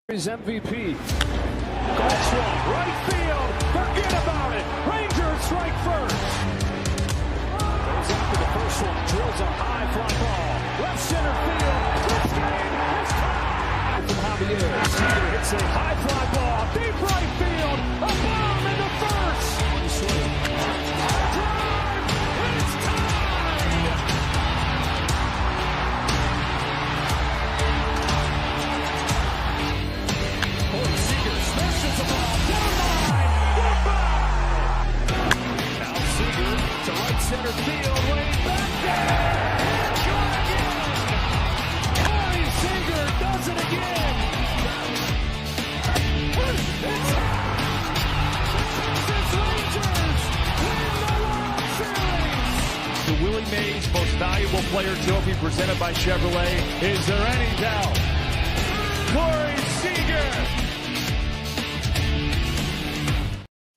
His MVP. Goes one, right field. Forget about it. Rangers strike first. Goes after the first one. Drills a high fly ball. Left center field. This game is tied. From Javier. Seager hits a high fly ball. Deep right field. A bomb into first. One swing. Drive. It's tied. Seager smashes the ball down the line. Goodbye. Now Seager to right center field. Way back there. Gone again. Corey Seager does it again. It's Texas Rangers win the World Series. The Willie Mays Most Valuable Player Trophy presented by Chevrolet. Is there any doubt? Corey Seager.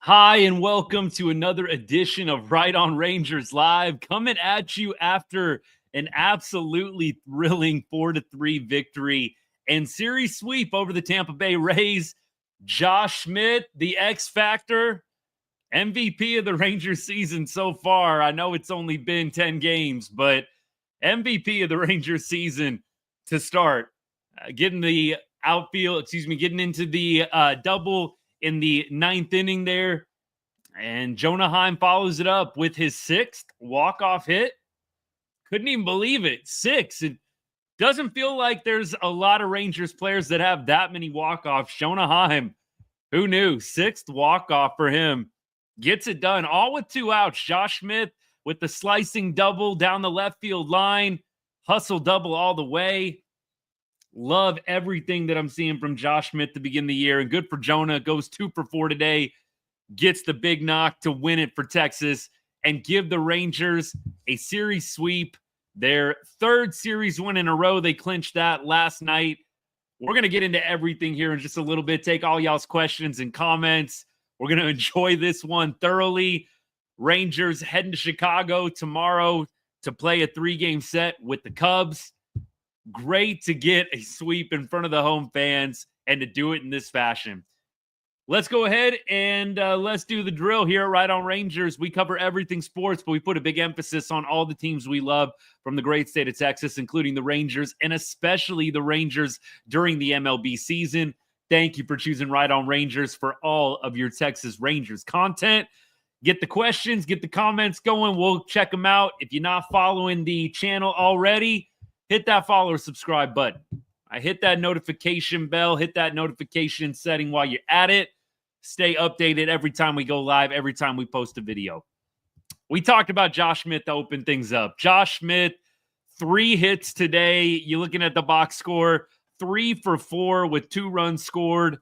Hi, and welcome to another edition of Right on Rangers Live, coming at you after an absolutely thrilling 4-3 victory and series sweep over the Tampa Bay Rays. Josh Schmidt, the X Factor, MVP of the Rangers season so far. I know it's only been 10 games, but MVP of the Rangers season to start. Getting the outfield, getting into the double in the ninth inning there. And Jonah Heim follows it up with his sixth walk-off hit. Couldn't even believe it. 6. It doesn't feel like there's a lot of Rangers players that have that many walk-offs. Jonah Heim, who knew? 6th walk-off for him. Gets it done. All with 2 outs. Josh Smith with the slicing double down the left field line. Hustle double all the way. Love everything that I'm seeing from Josh Smith to begin the year. And good for Jonah. Goes 2 for 4 today. Gets the big knock to win it for Texas and give the Rangers a series sweep. Their 3rd series win in a row. They clinched that last night. We're going to get into everything here in just a little bit. Take all y'all's questions and comments. We're going to enjoy this one thoroughly. Rangers heading to Chicago tomorrow to play a 3-game set with the Cubs. Great to get a sweep in front of the home fans and to do it in this fashion. Let's go ahead and let's do the drill here Right on Rangers. We cover everything sports, but we put a big emphasis on all the teams we love from the great state of Texas, including the Rangers and especially the Rangers during the MLB season. Thank you for choosing Right on Rangers for all of your Texas Rangers content. Get the questions, get the comments going. We'll check them out. If you're not following the channel already, hit that follow or subscribe button. I hit that notification bell, hit that notification setting while you're at it. Stay updated every time we go live, every time we post a video. We talked about Josh Smith to open things up. Josh Smith, 3 hits today. You're looking at the box score, 3 for 4 with 2 runs scored,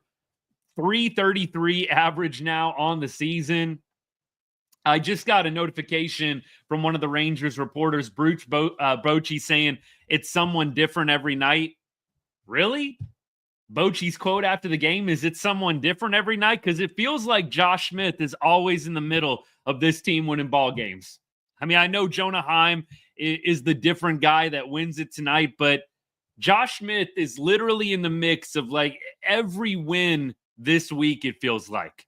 333 average now on the season. I just got a notification from one of the Rangers reporters, Bruce Bochy, saying it's someone different every night. Really? Bochy's quote after the game is, "It's someone different every night?" Because it feels like Josh Smith is always in the middle of this team winning ball games. I mean, I know Jonah Heim is the different guy that wins it tonight, but Josh Smith is literally in the mix of like every win this week, it feels like.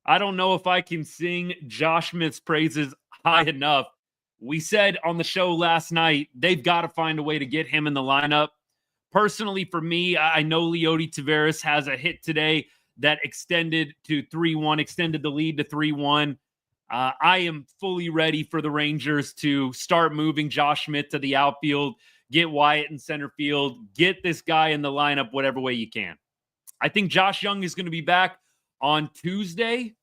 I don't know if I can sing Josh Smith's praises high enough. We said on the show last night, they've got to find a way to get him in the lineup. Personally, for me, I know Leody Taveras has a hit today that extended to 3-1, extended the lead to 3-1. I am fully ready for the Rangers to start moving Josh Smith to the outfield, get Wyatt in center field, get this guy in the lineup whatever way you can. I think Josh Young is going to be back on Tuesday.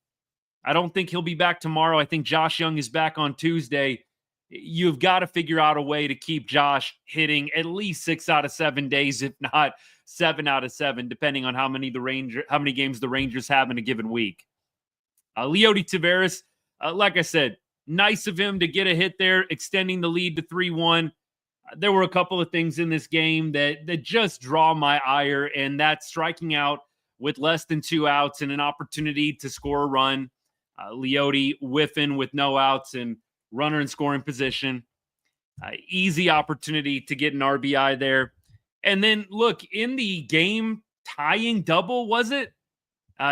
I don't think he'll be back tomorrow. I think Josh Young is back on Tuesday. You've got to figure out a way to keep Josh hitting at least 6 out of 7 days, if not 7 out of 7, depending on how many games the Rangers have in a given week. Leody Taveras, like I said, nice of him to get a hit there, extending the lead to 3-1. There were a couple of things in this game that just draw my ire, and that's striking out with less than 2 outs and an opportunity to score a run. Leody whiffing with no outs and runner in scoring position. Easy opportunity to get an RBI there. And then, look, in the game tying double, was it?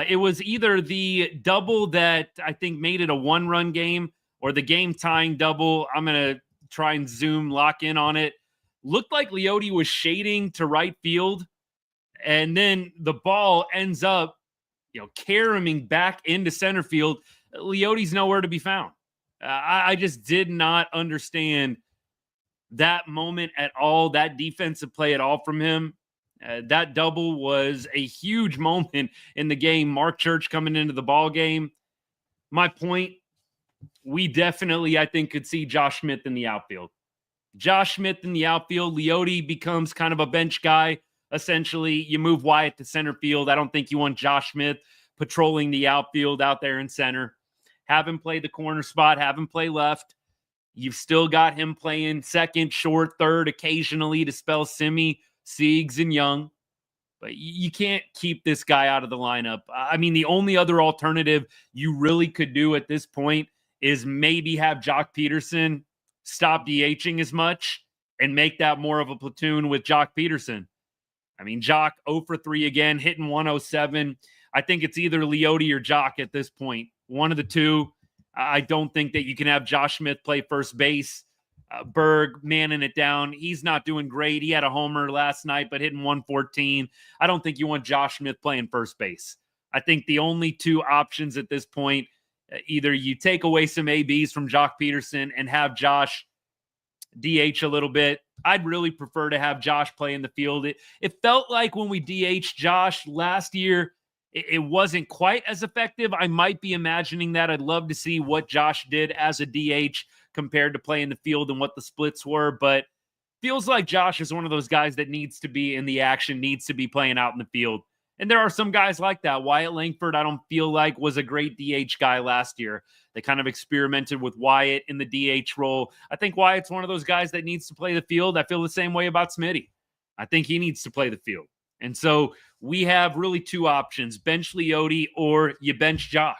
It was either the double that I think made it a 1-run game or the game tying double. I'm going to try and lock in on it. Looked like Leote was shading to right field, and then the ball ends up, caroming back into center field. Leote's nowhere to be found. I just did not understand that moment at all, that defensive play at all from him. That double was a huge moment in the game. Mark Church coming into the ball game. My point, we definitely, I think, could see Josh Smith in the outfield. Josh Smith in the outfield. Leote becomes kind of a bench guy. Essentially, you move Wyatt to center field. I don't think you want Josh Smith patrolling the outfield out there in center. Have him play the corner spot. Have him play left. You've still got him playing second, short, third occasionally to spell Simi, Siegs, and Young. But you can't keep this guy out of the lineup. I mean, the only other alternative you really could do at this point is maybe have Jock Peterson stop DHing as much and make that more of a platoon with Jock Peterson. I mean, Jock 0 for 3 again, hitting 107. I think it's either Leote or Jock at this point. One of the two. I don't think that you can have Josh Smith play first base. Berg manning it down. He's not doing great. He had a homer last night, but hitting 114. I don't think you want Josh Smith playing first base. I think the only two options at this point, either you take away some ABs from Jock Peterson and have Josh DH a little bit. I'd really prefer to have Josh play in the field. It felt like when we DH Josh last year, it wasn't quite as effective. I might be imagining that. I'd love to see what Josh did as a DH compared to playing the field and what the splits were. But feels like Josh is one of those guys that needs to be in the action, needs to be playing out in the field. And there are some guys like that. Wyatt Langford, I don't feel like was a great DH guy last year. They kind of experimented with Wyatt in the DH role. I think Wyatt's one of those guys that needs to play the field. I feel the same way about Smitty. I think he needs to play the field. And so we have really two options, bench Leote or you bench Jock.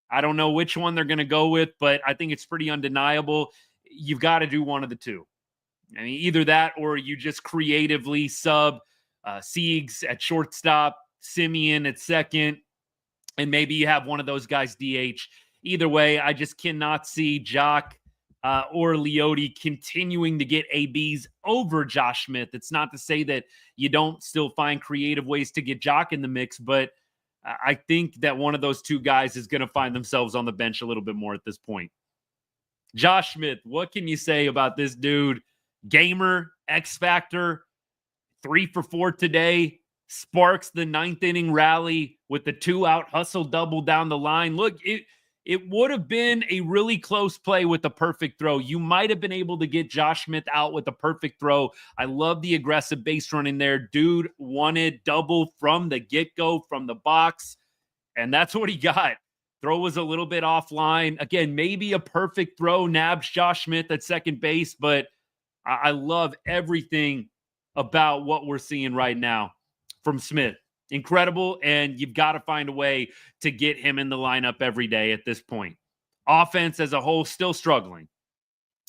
I don't know which one they're going to go with, but I think it's pretty undeniable. You've got to do one of the two. I mean, either that or you just creatively sub Siegs at shortstop, Simeon at second, and maybe you have one of those guys DH. Either way, I just cannot see Jock or Leote continuing to get ABs over Josh Smith. It's not to say that you don't still find creative ways to get Jock in the mix, but I think that one of those two guys is going to find themselves on the bench a little bit more at this point. Josh Smith, what can you say about this dude? Gamer, X Factor, 3 for 4 today, sparks the 9th inning rally with the 2-out hustle double down the line. Look, it would have been a really close play with the perfect throw. You might have been able to get Josh Smith out with the perfect throw. I love the aggressive base running there. Dude wanted double from the get-go, from the box, and that's what he got. Throw was a little bit offline. Again, maybe a perfect throw nabs Josh Smith at second base, but I love everything about what we're seeing right now from Smith. Incredible, and you've got to find a way to get him in the lineup every day at this point. Offense as a whole still struggling.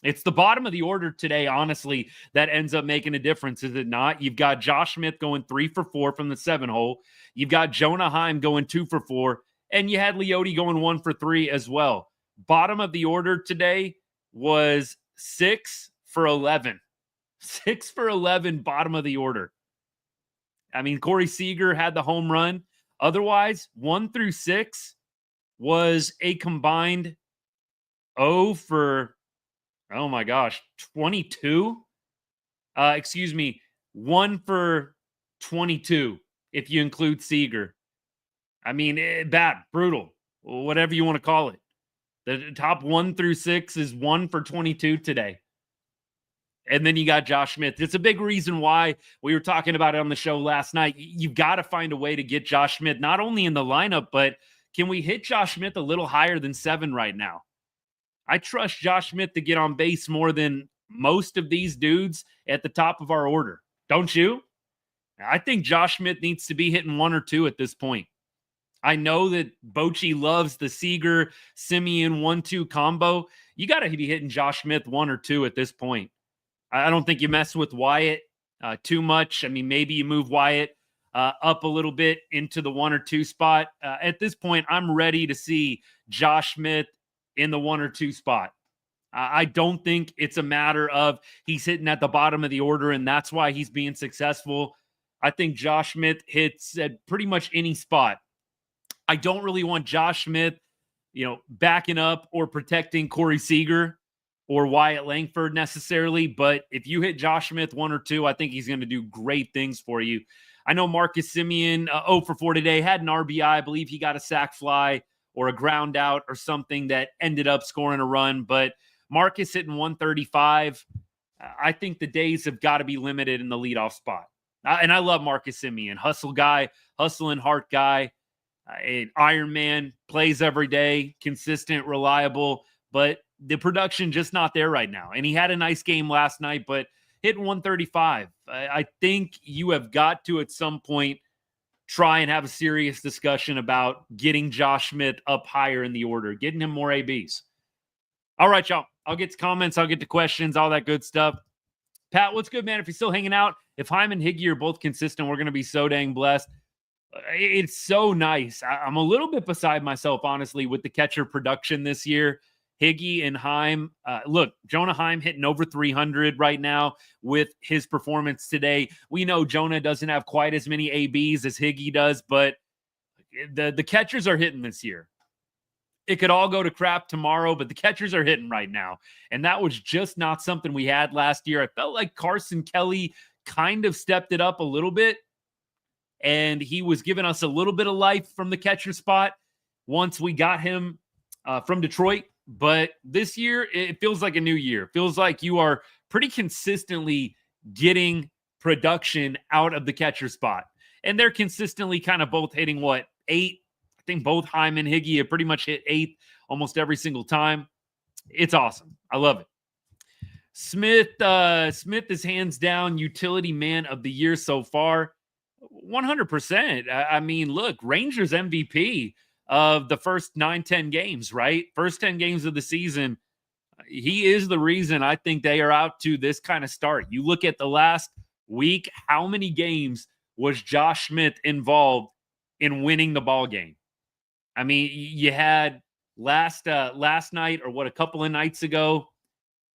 It's the bottom of the order today, honestly, that ends up making a difference, is it not? You've got Josh Smith going 3 for 4 from the 7-hole. You've got Jonah Heim going 2 for 4, and you had Leote going 1 for 3 as well. Bottom of the order today was 6 for 11. 6 for 11, bottom of the order. I mean, Corey Seager had the home run. Otherwise, 1 through 6 was a combined 0 for, 22. 1 for 22, if you include Seager. I mean, bad, brutal, whatever you want to call it. The top 1 through 6 is 1 for 22 today. And then you got Josh Smith. It's a big reason why we were talking about it on the show last night. You've got to find a way to get Josh Smith, not only in the lineup, but can we hit Josh Smith a little higher than 7 right now? I trust Josh Smith to get on base more than most of these dudes at the top of our order. Don't you? I think Josh Smith needs to be hitting 1 or 2 at this point. I know that Bochy loves the Seager, Simeon 1-2 combo. You got to be hitting Josh Smith 1 or 2 at this point. I don't think you mess with Wyatt too much. I mean, maybe you move Wyatt up a little bit into the 1 or 2 spot. At this point, I'm ready to see Josh Smith in the 1 or 2 spot. I don't think it's a matter of he's hitting at the bottom of the order and that's why he's being successful. I think Josh Smith hits at pretty much any spot. I don't really want Josh Smith, backing up or protecting Corey Seager or Wyatt Langford necessarily. But if you hit Josh Smith 1 or 2, I think he's going to do great things for you. I know Marcus Semien, 0 for 4 today, had an RBI. I believe he got a sac fly or a ground out or something that ended up scoring a run. But Marcus hitting 135. I think the days have got to be limited in the leadoff spot. And I love Marcus Semien, hustle guy, hustle and heart guy, an Iron Man, plays every day, consistent, reliable, but the production just not there right now. And he had a nice game last night, but hitting 135. I think you have got to at some point try and have a serious discussion about getting Josh Smith up higher in the order, getting him more ABs. All right, y'all. I'll get to comments. I'll get to questions, all that good stuff. Pat, what's good, man? If you're still hanging out, if Heim and Higgy are both consistent, we're going to be so dang blessed. It's so nice. I'm a little bit beside myself, honestly, with the catcher production this year. Higgy and Heim. Look, Jonah Heim hitting over 300 right now with his performance today. We know Jonah doesn't have quite as many ABs as Higgy does, but the catchers are hitting this year. It could all go to crap tomorrow, but the catchers are hitting right now. And that was just not something we had last year. I felt like Carson Kelly kind of stepped it up a little bit, and he was giving us a little bit of life from the catcher spot once we got him from Detroit. But this year, it feels like a new year. It feels like you are pretty consistently getting production out of the catcher spot. And they're consistently kind of both hitting, 8? I think both Heim and Higgy have pretty much hit 8 almost every single time. It's awesome. I love it. Smith is hands down utility man of the year so far. 100%. I mean, look, Rangers MVP of the first 9-10 games, right? First 10 games of the season. He is the reason I think they are out to this kind of start. You look at the last week, how many games was Josh Smith involved in winning the ball game? I mean, you had last night or a couple of nights ago,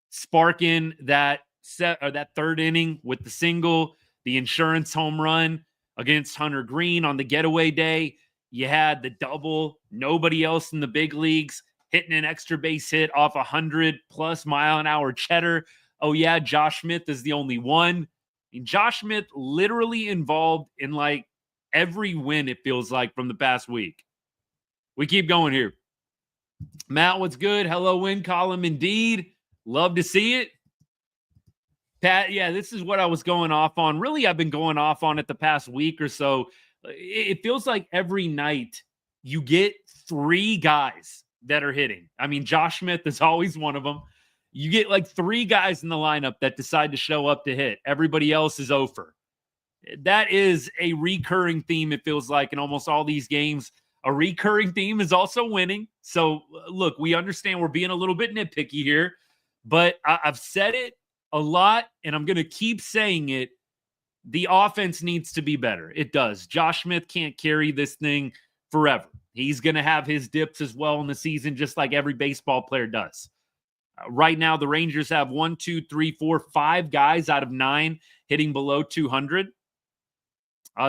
sparking that third inning with the single, the insurance home run against Hunter Green on the getaway day. You had the double, nobody else in the big leagues hitting an extra base hit off 100+ mile an hour cheddar. Oh yeah, Josh Smith is the only one. I mean, Josh Smith literally involved in like every win, it feels like, from the past week. We keep going here. Matt, what's good? Hello, win column indeed. Love to see it. Pat, yeah, this is what I was going off on. Really, I've been going off on it the past week or so. It feels like every night you get 3 guys that are hitting. I mean, Josh Smith is always one of them. You get like 3 guys in the lineup that decide to show up to hit. Everybody else is over. That is a recurring theme, it feels like, in almost all these games. A recurring theme is also winning. So, look, we understand we're being a little bit nitpicky here, but I've said it a lot, and I'm going to keep saying it. The offense needs to be better. It does. Josh Smith can't carry this thing forever. He's going to have his dips as well in the season, just like every baseball player does. Right now, the Rangers have 1, 2, 3, 4, 5 guys out of 9 hitting below 200.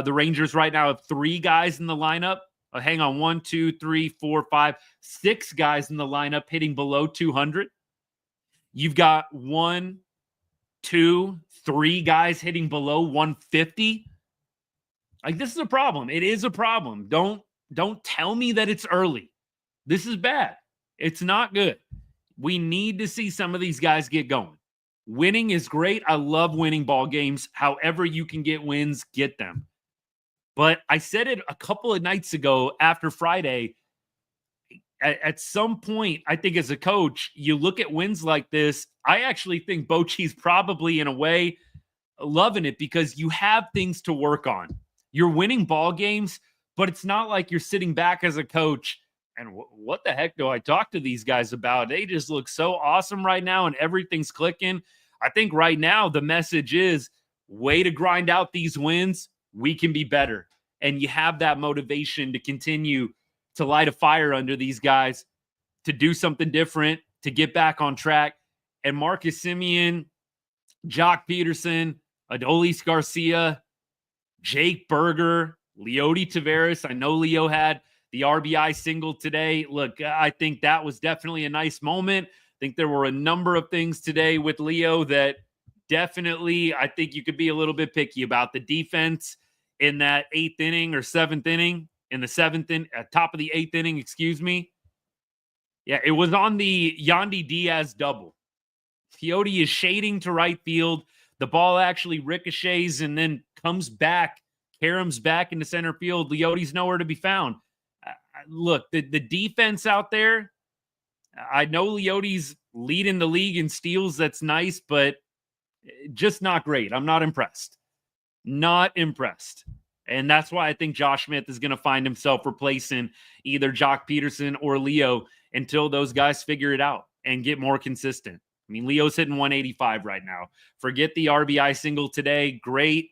The Rangers right now have 3 guys in the lineup. Hang on, 1, 2, 3, 4, 5, 6 guys in the lineup hitting below 200. You've got 1, 2, 3 guys hitting below 150. Like, this is a problem. It is a problem. Don't tell me that it's early. This is bad. It's not good. We need to see some of these guys get going. Winning is great. I love winning ball games. However you can get wins, get them. But I said it a couple of nights ago after Friday. At some point, I think as a coach, you look at wins like this. I actually think Bochy's probably, in a way, loving it because you have things to work on. You're winning ball games, but it's not like you're sitting back as a coach and what the heck do I talk to these guys about? They just look so awesome right now and everything's clicking. I think right now the message is way to grind out these wins. we can be better. And you have that motivation to continue to light a fire under these guys, to do something different, to get back on track. And Marcus Semien, Jock Peterson, Adolis Garcia, Jake Berger, Leody Taveras. I know Leo had the RBI single today. Look, I think that was definitely a nice moment. I think there were a number of things today with Leo that definitely I think you could be a little bit picky about. The defense in that eighth inning or seventh inning, in the seventh inning, top of the eighth inning, excuse me. Yeah, it was on the Yandy Diaz double. Leody is shading to right field. The ball actually ricochets and then comes back, caroms back into center field. Leody's nowhere to be found. Look, the defense out there, I know Leody's leading the league in steals. That's nice, but just not great. I'm not impressed. Not impressed. And that's why I think Josh Smith is going to find himself replacing either Jock Peterson or Leo until those guys figure it out and get more consistent. I mean, Leo's hitting 185 right now. Forget the RBI single today. Great.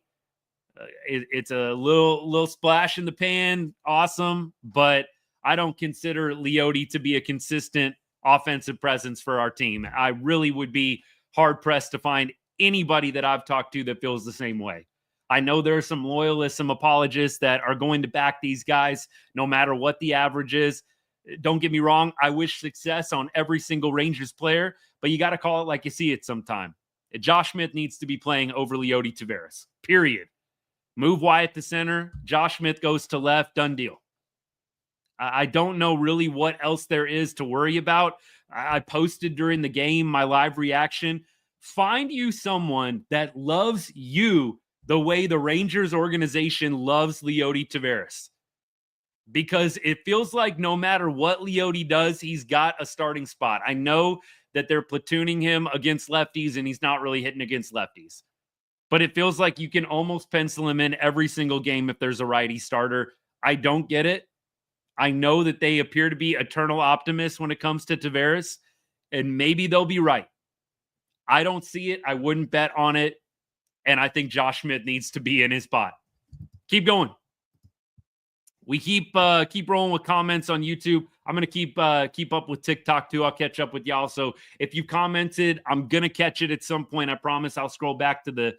It's a little splash in the pan. Awesome. But I don't consider Leody to be a consistent offensive presence for our team. I really would be hard-pressed to find anybody that I've talked to that feels the same way. I know there are some loyalists, some apologists that are going to back these guys no matter what the average is. Don't get me wrong. I wish success on every single Rangers player, but you got to call it like you see it sometime. Josh Smith needs to be playing over Leody Taveras, period. Move Wyatt to center. Josh Smith goes to left. Done deal. I don't know really what else there is to worry about. I posted during the game my live reaction. Find you someone that loves you the way the Rangers organization loves Leody Taveras. Because it feels like no matter what Leody does, he's got a starting spot. I know that they're platooning him against lefties and he's not really hitting against lefties. But it feels like you can almost pencil him in every single game if there's a righty starter. I don't get it. I know that they appear to be eternal optimists when it comes to Taveras, and maybe they'll be right. I don't see it. I wouldn't bet on it. And I think Josh Smith needs to be in his spot. Keep going. We keep rolling with comments on YouTube. I'm going to keep up with TikTok too. I'll catch up with y'all. So if you commented, I'm going to catch it at some point. I promise. I'll scroll back to the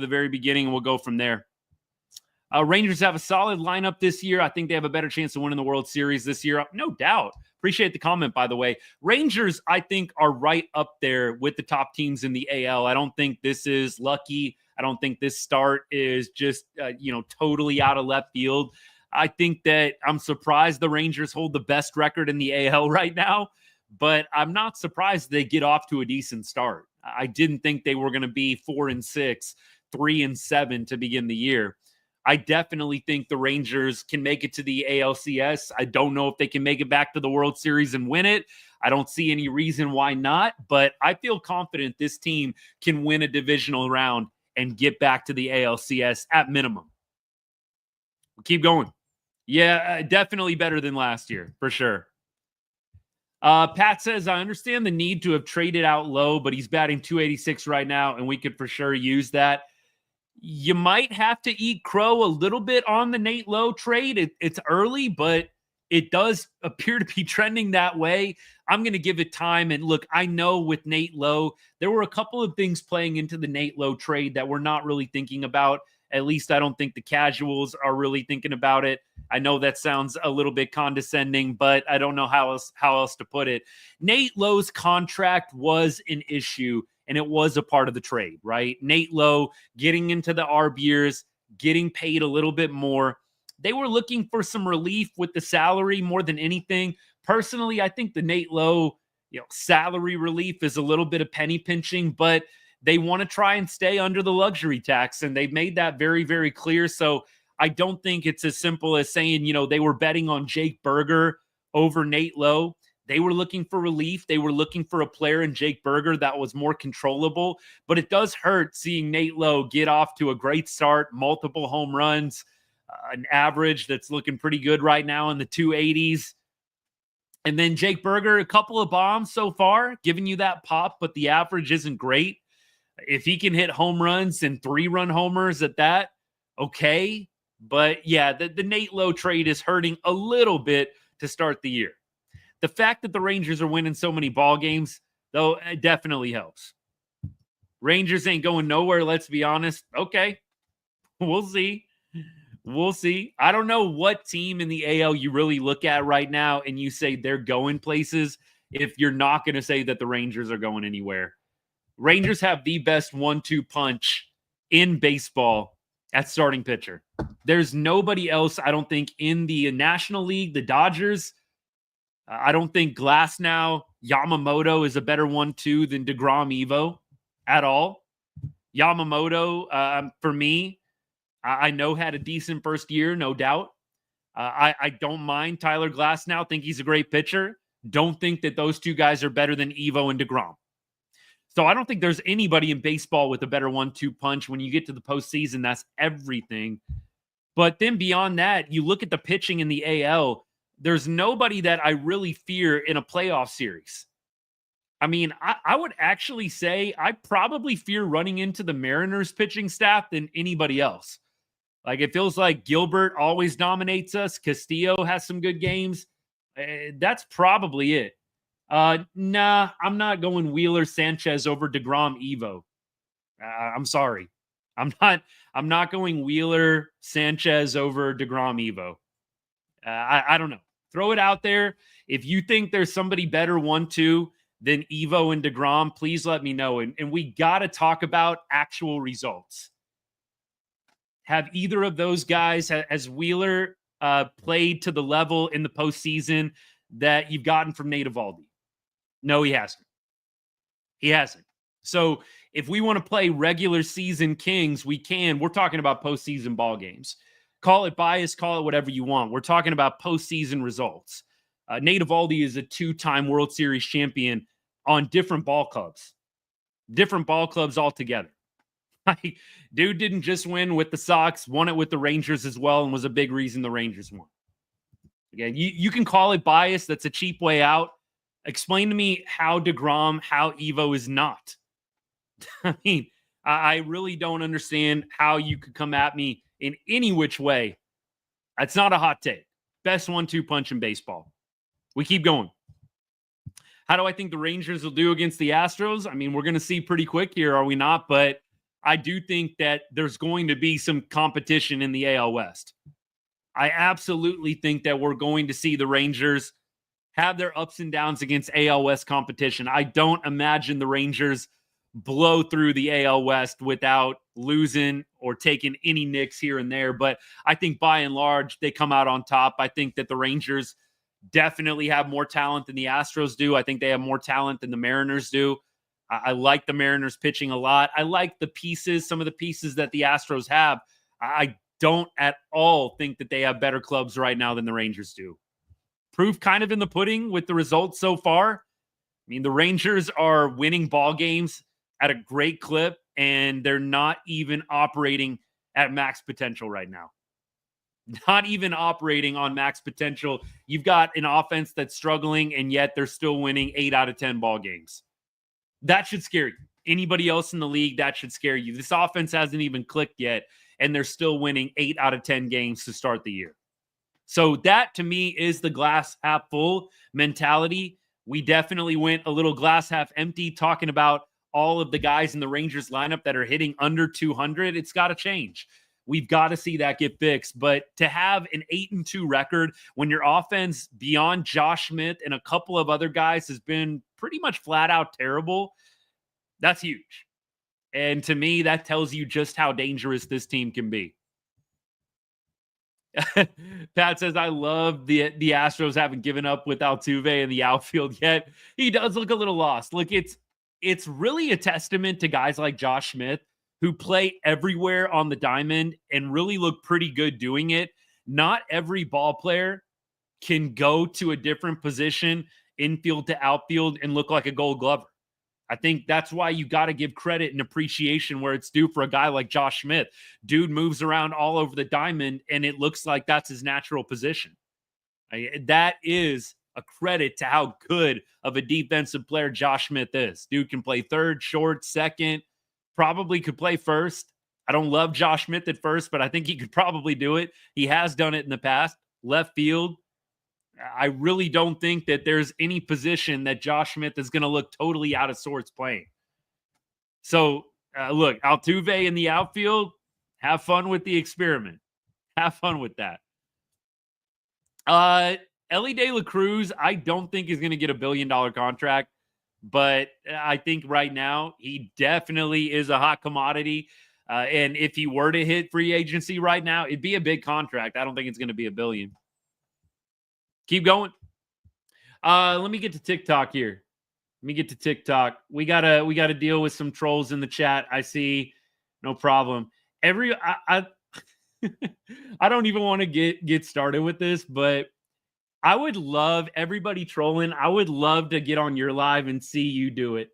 very beginning and we'll go from there. Rangers have a solid lineup this year. I think they have a better chance of winning the World Series this year. No doubt. Appreciate the comment, by the way. Rangers, I think, are right up there with the top teams in the AL. I don't think this is lucky. I don't think this start is just, totally out of left field. I think that I'm surprised the Rangers hold the best record in the AL right now, but I'm not surprised they get off to a decent start. I didn't think they were going to be 4-6, 3-7 to begin the year. I definitely think the Rangers can make it to the ALCS. I don't know if they can make it back to the World Series and win it. I don't see any reason why not, but I feel confident this team can win a divisional round and get back to the ALCS at minimum. We'll keep going. Yeah, definitely better than last year, for sure. Pat says, I understand the need to have traded out low, but he's batting 286 right now, and we could for sure use that. You might have to eat crow a little bit on the Nate Lowe trade. It's early, but it does appear to be trending that way. I'm going to give it time. And look, I know with Nate Lowe, there were a couple of things playing into the Nate Lowe trade that we're not really thinking about. At least I don't think the casuals are really thinking about it. I know that sounds a little bit condescending, but I don't know how else to put it. Nate Lowe's contract was an issue, and it was a part of the trade, right? Nate Lowe getting into the ARB years, getting paid a little bit more. They were looking for some relief with the salary more than anything. Personally, I think the Nate Lowe, salary relief is a little bit of penny pinching, but they want to try and stay under the luxury tax, and they've made that very, very clear. So I don't think it's as simple as saying, they were betting on Jake Berger over Nate Lowe. They were looking for relief. They were looking for a player in Jake Berger that was more controllable, but it does hurt seeing Nate Lowe get off to a great start, multiple home runs, an average that's looking pretty good right now in the 280s. And then Jake Berger, a couple of bombs so far, giving you that pop, but the average isn't great. If he can hit home runs and 3-run homers at that, okay. But yeah, the Nate Lowe trade is hurting a little bit to start the year. The fact that the Rangers are winning so many ball games, though, it definitely helps. Rangers ain't going nowhere, let's be honest. Okay, we'll see. We'll see. I don't know what team in the AL you really look at right now and you say they're going places if you're not going to say that the Rangers are going anywhere. Rangers have the best 1-2 punch in baseball at starting pitcher. There's nobody else, I don't think, in the National League. The Dodgers, I don't think Glasnow, Yamamoto is a better 1-2 than DeGrom Evo at all. Yamamoto, for me, I know had a decent first year, no doubt. I don't mind Tyler Glasnow. Think he's a great pitcher. Don't think that those two guys are better than Evo and DeGrom. So I don't think there's anybody in baseball with a better 1-2 punch. When you get to the postseason, that's everything. But then beyond that, you look at the pitching in the AL, there's nobody that I really fear in a playoff series. I mean, I would actually say I probably fear running into the Mariners pitching staff than anybody else. Like, it feels like Gilbert always dominates us. Castillo has some good games. That's probably it. Nah, I'm not going Wheeler Sanchez over DeGrom Evo. I'm sorry. I'm not going Wheeler Sanchez over DeGrom Evo. I don't know. Throw it out there. If you think there's somebody better 1-2 than Evo and DeGrom, please let me know. And we got to talk about actual results. Have either of those guys, has Wheeler played to the level in the postseason that you've gotten from Nate Eovaldi? No, he hasn't. He hasn't. So if we want to play regular season Kings, we can. We're talking about postseason ball games. Call it bias, call it whatever you want. We're talking about postseason results. Nate Eovaldi is a 2-time World Series champion on different ball clubs. Different ball clubs altogether. Dude didn't just win with the Sox, won it with the Rangers as well, and was a big reason the Rangers won. Again, you can call it bias. That's a cheap way out. Explain to me how DeGrom, how Evo is not. I mean, I really don't understand how you could come at me in any which way. That's not a hot take. Best 1-2 punch in baseball. We keep going. How do I think the Rangers will do against the Astros? I mean, we're going to see pretty quick here, are we not? But I do think that there's going to be some competition in the AL West. I absolutely think that we're going to see the Rangers have their ups and downs against AL West competition. I don't imagine the Rangers blow through the AL West without losing or taking any nicks here and there. But I think by and large, they come out on top. I think that the Rangers definitely have more talent than the Astros do. I think they have more talent than the Mariners do. I like the Mariners pitching a lot. I like the pieces, some of the pieces that the Astros have. I don't at all think that they have better clubs right now than the Rangers do. Proof kind of in the pudding with the results so far. I mean, the Rangers are winning ball games at a great clip, and they're not even operating at max potential right now. Not even operating on max potential. You've got an offense that's struggling, and yet they're still winning 8 out of 10 ball games. That should scare you. Anybody else in the league, that should scare you. This offense hasn't even clicked yet, and they're still winning 8 out of 10 games to start the year. So that, to me, is the glass half full mentality. We definitely went a little glass half empty talking about all of the guys in the Rangers lineup that are hitting under 200. It's got to change. We've got to see that get fixed. But to have an 8-2 record when your offense beyond Josh Smith and a couple of other guys has been pretty much flat out terrible, that's huge. And to me, that tells you just how dangerous this team can be. Pat says, I love the Astros haven't given up with Altuve in the outfield yet. He does look a little lost. Look, it's really a testament to guys like Josh Smith who play everywhere on the diamond and really look pretty good doing it. Not every ball player can go to a different position, infield to outfield, and look like a Gold Glover. I think that's why you got to give credit and appreciation where it's due for a guy like Josh Smith. Dude moves around all over the diamond, and it looks like that's his natural position. That is a credit to how good of a defensive player Josh Smith is. Dude can play third, short, second, probably could play first. I don't love Josh Smith at first, but I think he could probably do it. He has done it in the past. Left field. I really don't think that there's any position that Josh Smith is going to look totally out of sorts playing. So, look, Altuve in the outfield, have fun with the experiment. Have fun with that. Ellie De La Cruz, I don't think is going to get $1 billion contract, but I think right now he definitely is a hot commodity. And if he were to hit free agency right now, it'd be a big contract. I don't think it's going to be $1 billion. Keep going. Let me get to TikTok here. We gotta deal with some trolls in the chat. I see. No problem. I don't even want to get started with this, but I would love everybody trolling. I would love to get on your live and see you do it.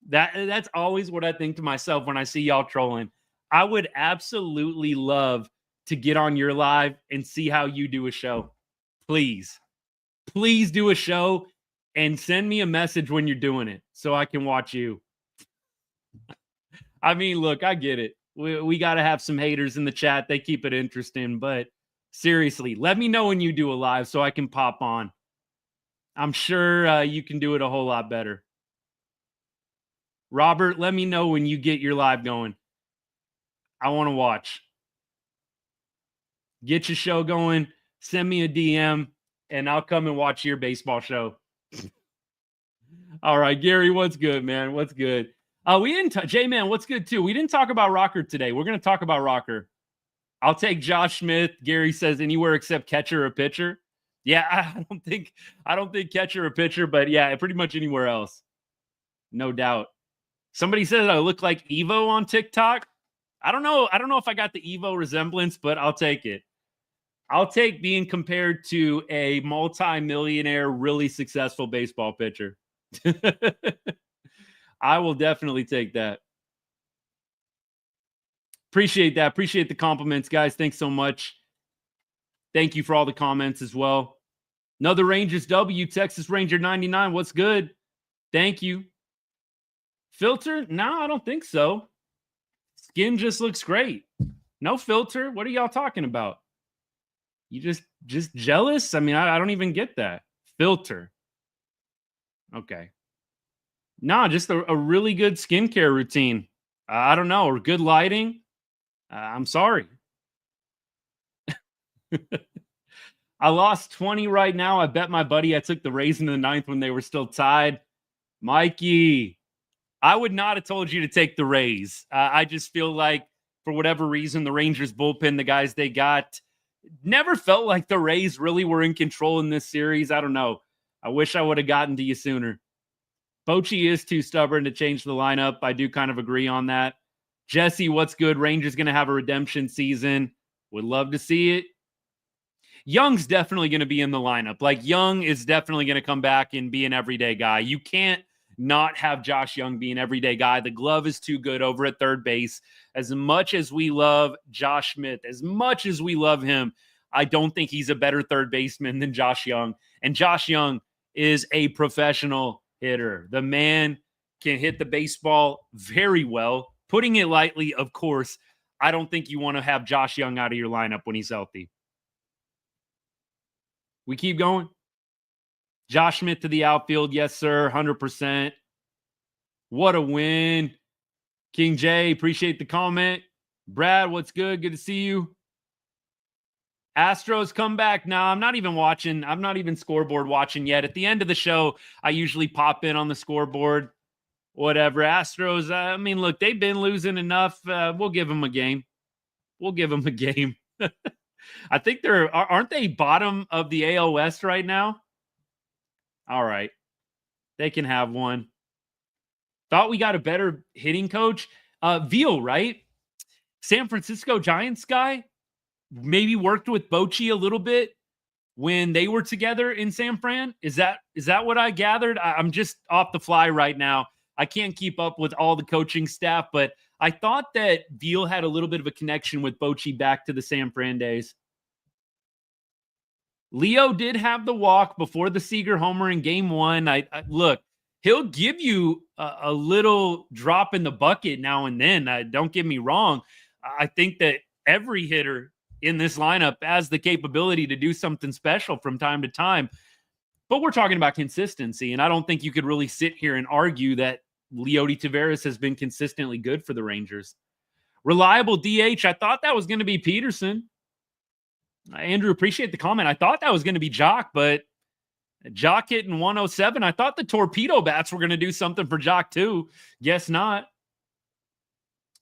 That's always what I think to myself when I see y'all trolling. I would absolutely love to get on your live and see how you do a show. Please do a show and send me a message when you're doing it so I can watch you. I mean, look, I get it. We got to have some haters in the chat. They keep it interesting, but seriously, let me know when you do a live so I can pop on. I'm sure you can do it a whole lot better. Robert, let me know when you get your live going. I want to watch. Get your show going. Send me a DM, and I'll come and watch your baseball show. All right, Gary, what's good, man? What's good? We didn't J-Man, what's good, too? We didn't talk about Rocker today. We're going to talk about Rocker. I'll take Josh Smith. Gary says anywhere except catcher or pitcher. Yeah, I don't think catcher or pitcher, but yeah, pretty much anywhere else. No doubt. Somebody said I look like Evo on TikTok. I don't know if I got the Evo resemblance, but I'll take it. I'll take being compared to a multi-millionaire, really successful baseball pitcher. I will definitely take that. Appreciate that. Appreciate the compliments, guys. Thanks so much. Thank you for all the comments as well. Another Rangers W, Texas Ranger 99. What's good? Thank you. Filter? No, I don't think so. Skin just looks great. No filter. What are y'all talking about? You just jealous? I mean, I don't even get that. Filter. Okay. No, just a really good skincare routine. I don't know, or good lighting. I'm sorry. I lost 20 right now. I bet my buddy I took the Rays in the 9th when they were still tied. Mikey, I would not have told you to take the Rays. I just feel like for whatever reason, the Rangers bullpen, the guys they got, never felt like the Rays really were in control in this series. I don't know. I wish I would have gotten to you sooner. Bochy is too stubborn to change the lineup. I do kind of agree on that. Jesse, what's good? Rangers going to have a redemption season. Would love to see it. Young's definitely going to be in the lineup. Like, Young is definitely going to come back and be an everyday guy. You can't not have Josh Young be an everyday guy. The glove is too good over at third base. As much as we love Josh Smith, as much as we love him, I don't think he's a better third baseman than Josh Young. And Josh Young is a professional hitter. The man can hit the baseball very well. Putting it lightly, of course, I don't think you want to have Josh Young out of your lineup when he's healthy. We keep going. Josh Smith to the outfield. Yes, sir. 100%. What a win. King J, appreciate the comment. Brad, what's good? Good to see you. Astros come back. Now, I'm not even watching. I'm not even scoreboard watching yet. At the end of the show, I usually pop in on the scoreboard. Whatever. Astros, I mean, look, they've been losing enough. We'll give them a game. We'll give them a game. I think aren't they bottom of the AL West right now? All right. They can have one. Thought we got a better hitting coach. Veal, right? San Francisco Giants guy. Maybe worked with Bochy a little bit when they were together in San Fran. Is that what I gathered? I'm just off the fly right now. I can't keep up with all the coaching staff, but I thought that Veal had a little bit of a connection with Bochy back to the San Fran days. Leo did have the walk before the Seager homer in game 1. I look, he'll give you a little drop in the bucket now and then. Don't get me wrong. I think that every hitter in this lineup has the capability to do something special from time to time. But we're talking about consistency, and I don't think you could really sit here and argue that Leody Taveras has been consistently good for the Rangers. Reliable DH, I thought that was going to be Peterson. Andrew, appreciate the comment. I thought that was going to be Jock, but Jock hitting 107. I thought the torpedo bats were going to do something for Jock too. Guess not.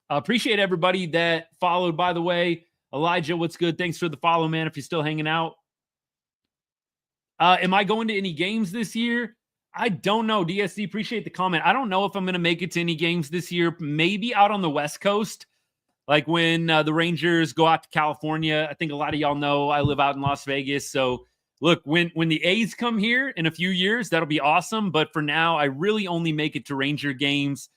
Appreciate everybody that followed, by the way. Elijah, what's good? Thanks for the follow, man, if you're still hanging out. Am I going to any games this year? I don't know. DSD, appreciate the comment. I don't know if I'm going to make it to any games this year. Maybe out on the West Coast, like when the Rangers go out to California. I think a lot of y'all know I live out in Las Vegas. So, look, when the A's come here in a few years, that'll be awesome. But for now, I really only make it to Ranger games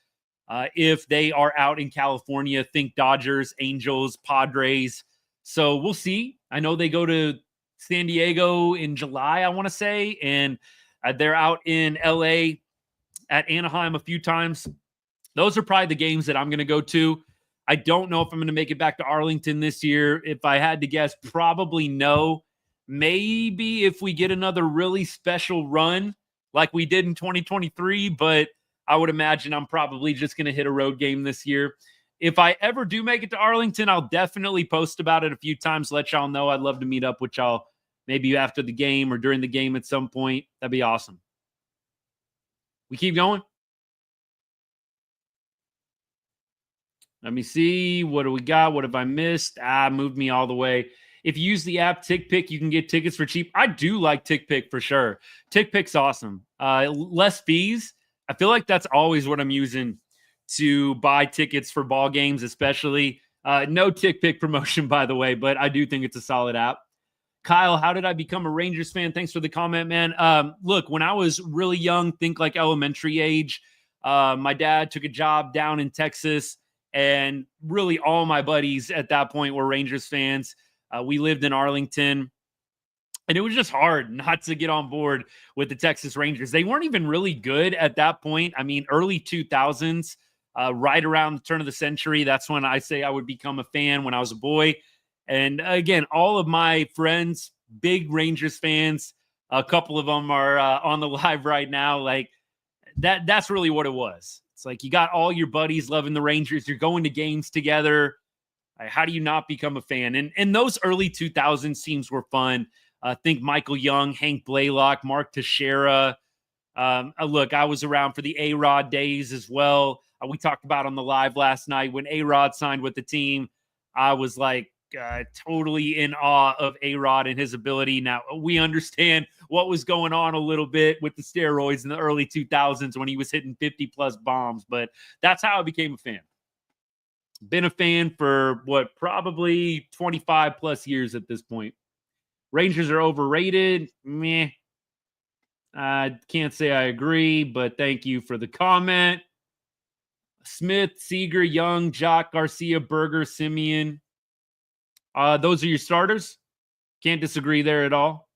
if they are out in California. Think Dodgers, Angels, Padres. So we'll see. I know they go to San Diego in July, I want to say, and they're out in LA at Anaheim a few times. Those are probably the games that I'm going to go to. I don't know if I'm going to make it back to Arlington this year. If I had to guess, probably no. Maybe if we get another really special run like we did in 2023, but I would imagine I'm probably just going to hit a road game this year. If I ever do make it to Arlington, I'll definitely post about it a few times, let y'all know. I'd love to meet up with y'all maybe after the game or during the game at some point. That'd be awesome. We keep going. Let me see. What do we got? What have I missed? Moved me all the way. If you use the app TickPick, you can get tickets for cheap. I do like TickPick for sure. TickPick's awesome. Less fees. I feel like that's always what I'm using to buy tickets for ball games, especially. No TickPick promotion, by the way, but I do think it's a solid app. Kyle, how did I become a Rangers fan? Thanks for the comment, man. Look, when I was really young, think like elementary age, my dad took a job down in Texas, and really all my buddies at that point were Rangers fans. We lived in Arlington, and it was just hard not to get on board with the Texas Rangers. They weren't even really good at that point. I mean, early 2000s, right around the turn of the century, that's when I say I would become a fan when I was a boy. And again, all of my friends, big Rangers fans, a couple of them are on the live right now. Like that's really what it was. It's like you got all your buddies loving the Rangers. You're going to games together. How do you not become a fan? And those early 2000s teams were fun. Think Michael Young, Hank Blaylock, Mark Teixeira. Look, I was around for the A-Rod days as well. We talked about on the live last night when A-Rod signed with the team. I was like, totally in awe of A-Rod and his ability. Now, we understand what was going on a little bit with the steroids in the early 2000s when he was hitting 50-plus bombs, but that's how I became a fan. Been a fan for, probably 25-plus years at this point. Rangers are overrated. Meh. I can't say I agree, but thank you for the comment. Smith, Seager, Young, Jock, Garcia, Berger, Simeon. Those are your starters. Can't disagree there at all.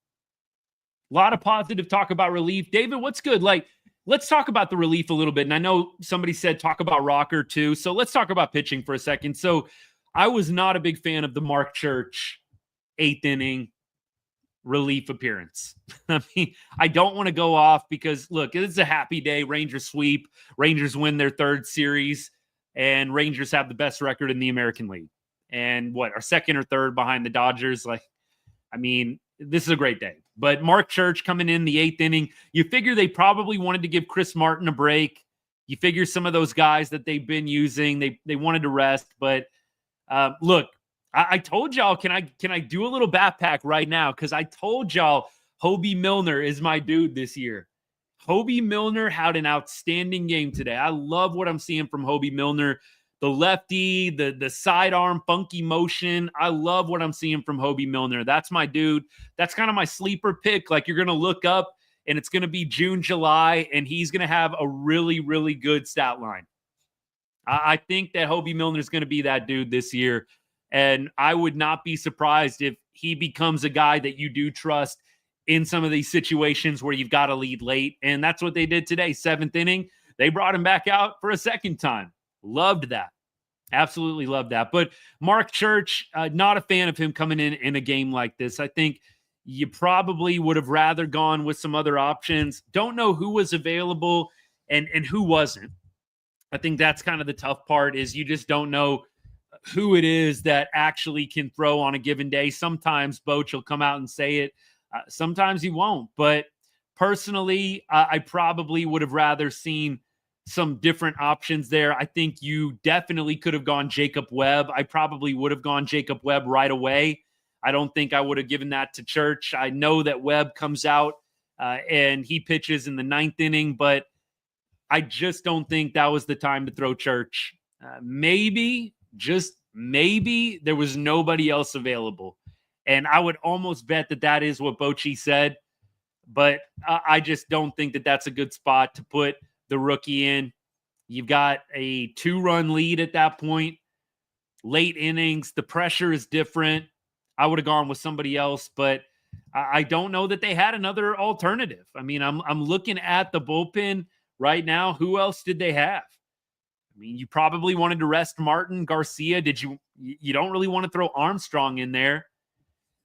A lot of positive talk about relief. David, what's good? Let's talk about the relief a little bit. And I know somebody said talk about Rocker too. So let's talk about pitching for a second. So I was not a big fan of the Mark Church 8th inning relief appearance. I mean, I don't want to go off because, look, it's a happy day. Rangers sweep. Rangers win their 3rd series. And Rangers have the best record in the American League. And our 2nd or 3rd behind the Dodgers. This is a great day. But Mark Church coming in the 8th inning, you figure they probably wanted to give Chris Martin a break. You figure some of those guys that they've been using, they wanted to rest. But look, I told y'all, can I do a little bat pack right now? Because I told y'all Hobie Milner is my dude this year. Hobie Milner had an outstanding game today. I love what I'm seeing from Hobie Milner. The lefty, the sidearm, funky motion. I love what I'm seeing from Hobie Milner. That's my dude. That's kind of my sleeper pick. Like, you're going to look up, and it's going to be June, July, and he's going to have a really, really good stat line. I think that Hobie Milner is going to be that dude this year, and I would not be surprised if he becomes a guy that you do trust in some of these situations where you've got to lead late. And that's what they did today. 7th inning, they brought him back out for a second time. Loved that. Absolutely loved that. But Mark Church, not a fan of him coming in a game like this. I think you probably would have rather gone with some other options. Don't know who was available and who wasn't. I think that's kind of the tough part, is you just don't know who it is that actually can throw on a given day. Sometimes Boch will come out and say it. Sometimes he won't. But personally, I probably would have rather seen some different options there. I think you definitely could have gone Jacob Webb. I probably would have gone Jacob Webb right away. I don't think I would have given that to Church. I know that Webb comes out and he pitches in the 9th inning, but I just don't think that was the time to throw Church. Maybe, just maybe, there was nobody else available. And I would almost bet that that is what Bochy said. But I just don't think that that's a good spot to put the rookie in. You've got a 2-run lead at that point. Late innings, the pressure is different. I would have gone with somebody else, but I don't know that they had another alternative. I mean, I'm looking at the bullpen right now. Who else did they have? I mean, you probably wanted to rest Martin Garcia. You don't really want to throw Armstrong in there.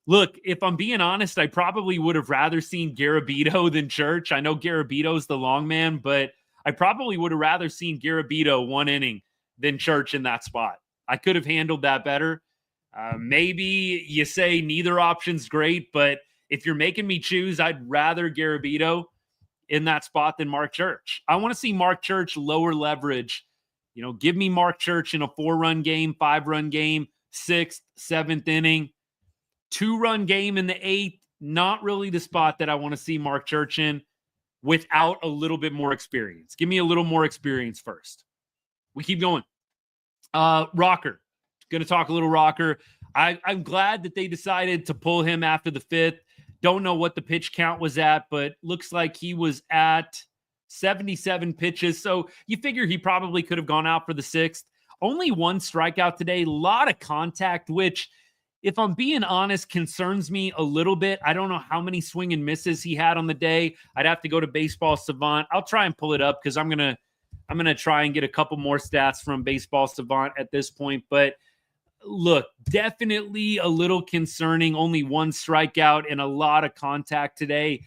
Look, if I'm being honest, I probably would have rather seen Garabito than Church. I know Garabito's the long man, but I probably would have rather seen Garabito 1 inning than Church in that spot. I could have handled that better. Maybe you say neither option's great, but if you're making me choose, I'd rather Garabito in that spot than Mark Church. I want to see Mark Church lower leverage. Give me Mark Church in a 4-run game, 5-run game, 6th, 7th inning, 2-run game in the 8th. Not really the spot that I want to see Mark Church in without a little bit more experience. Give me a little more experience first. We keep going. Rocker. Going to talk a little Rocker. I'm glad that they decided to pull him after the 5th. Don't know what the pitch count was at, but looks like he was at 77 pitches. So you figure he probably could have gone out for the 6th. Only 1 strikeout today. A lot of contact, which, if I'm being honest, concerns me a little bit. I don't know how many swing and misses he had on the day. I'd have to go to Baseball Savant. I'll try and pull it up because I'm gonna try and get a couple more stats from Baseball Savant at this point. But look, definitely a little concerning. Only 1 strikeout and a lot of contact today.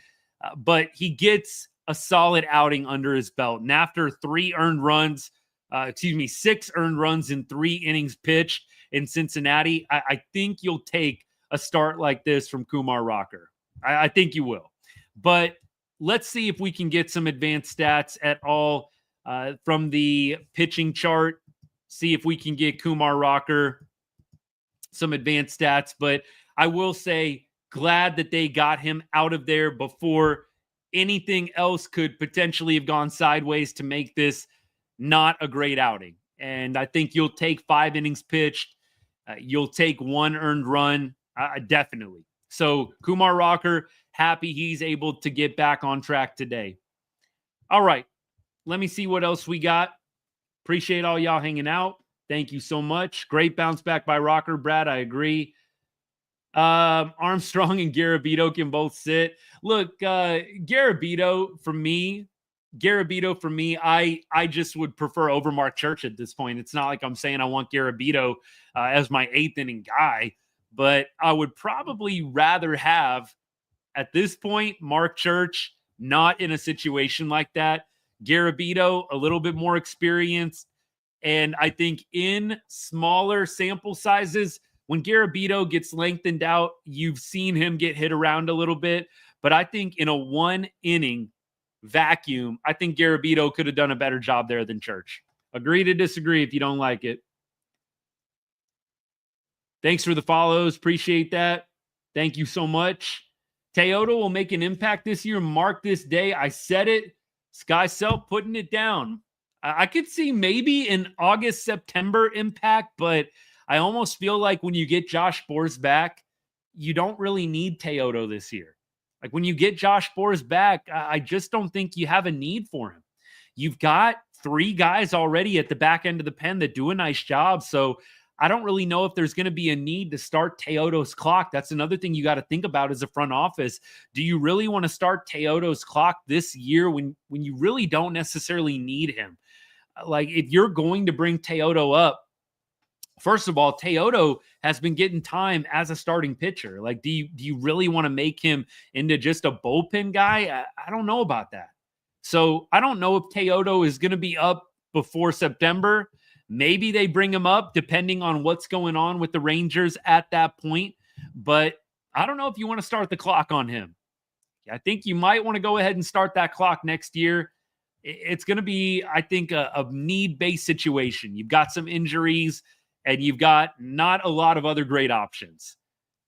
But he gets a solid outing under his belt. And after 6 earned runs in 3 innings pitched in Cincinnati, I think you'll take a start like this from Kumar Rocker. I think you will. But let's see if we can get some advanced stats at all from the pitching chart. See if we can get Kumar Rocker some advanced stats. But I will say, glad that they got him out of there before anything else could potentially have gone sideways to make this not a great outing. And I think you'll take 5 innings pitched. You'll take 1 earned run. Definitely. So Kumar Rocker, happy he's able to get back on track today. All right. Let me see what else we got. Appreciate all y'all hanging out. Thank you so much. Great bounce back by Rocker. Brad, I agree. Armstrong and Garabito can both sit. Look, Garabito for me, I just would prefer over Mark Church at this point. It's not like I'm saying I want Garabito as my 8th inning guy, but I would probably rather have, at this point, Mark Church not in a situation like that. Garabito, a little bit more experienced. And I think in smaller sample sizes, when Garabito gets lengthened out, you've seen him get hit around a little bit. But I think in a 1 inning vacuum, I think Garabito could have done a better job there than Church. Agree to disagree if you don't like it. Thanks for the follows. Appreciate that. Thank you so much. Teodo will make an impact this year. Mark this day. I said it. Sky Self putting it down. I could see maybe an August, September impact, but I almost feel like when you get Josh Boers back, you don't really need Teodo this year. Like when you get Josh Boers back, I just don't think you have a need for him. You've got 3 guys already at the back end of the pen that do a nice job. So I don't really know if there's going to be a need to start Teodo's clock. That's another thing you got to think about as a front office. Do you really want to start Teodo's clock this year when you really don't necessarily need him? Like, if you're going to bring Teodo up, first of all, Teodo has been getting time as a starting pitcher. Like, do you really want to make him into just a bullpen guy? I don't know about that. So I don't know if Teodo is going to be up before September. Maybe they bring him up depending on what's going on with the Rangers at that point. But I don't know if you want to start the clock on him. I think you might want to go ahead and start that clock next year. It's going to be, I think, a need-based situation. You've got some injuries, and you've got not a lot of other great options.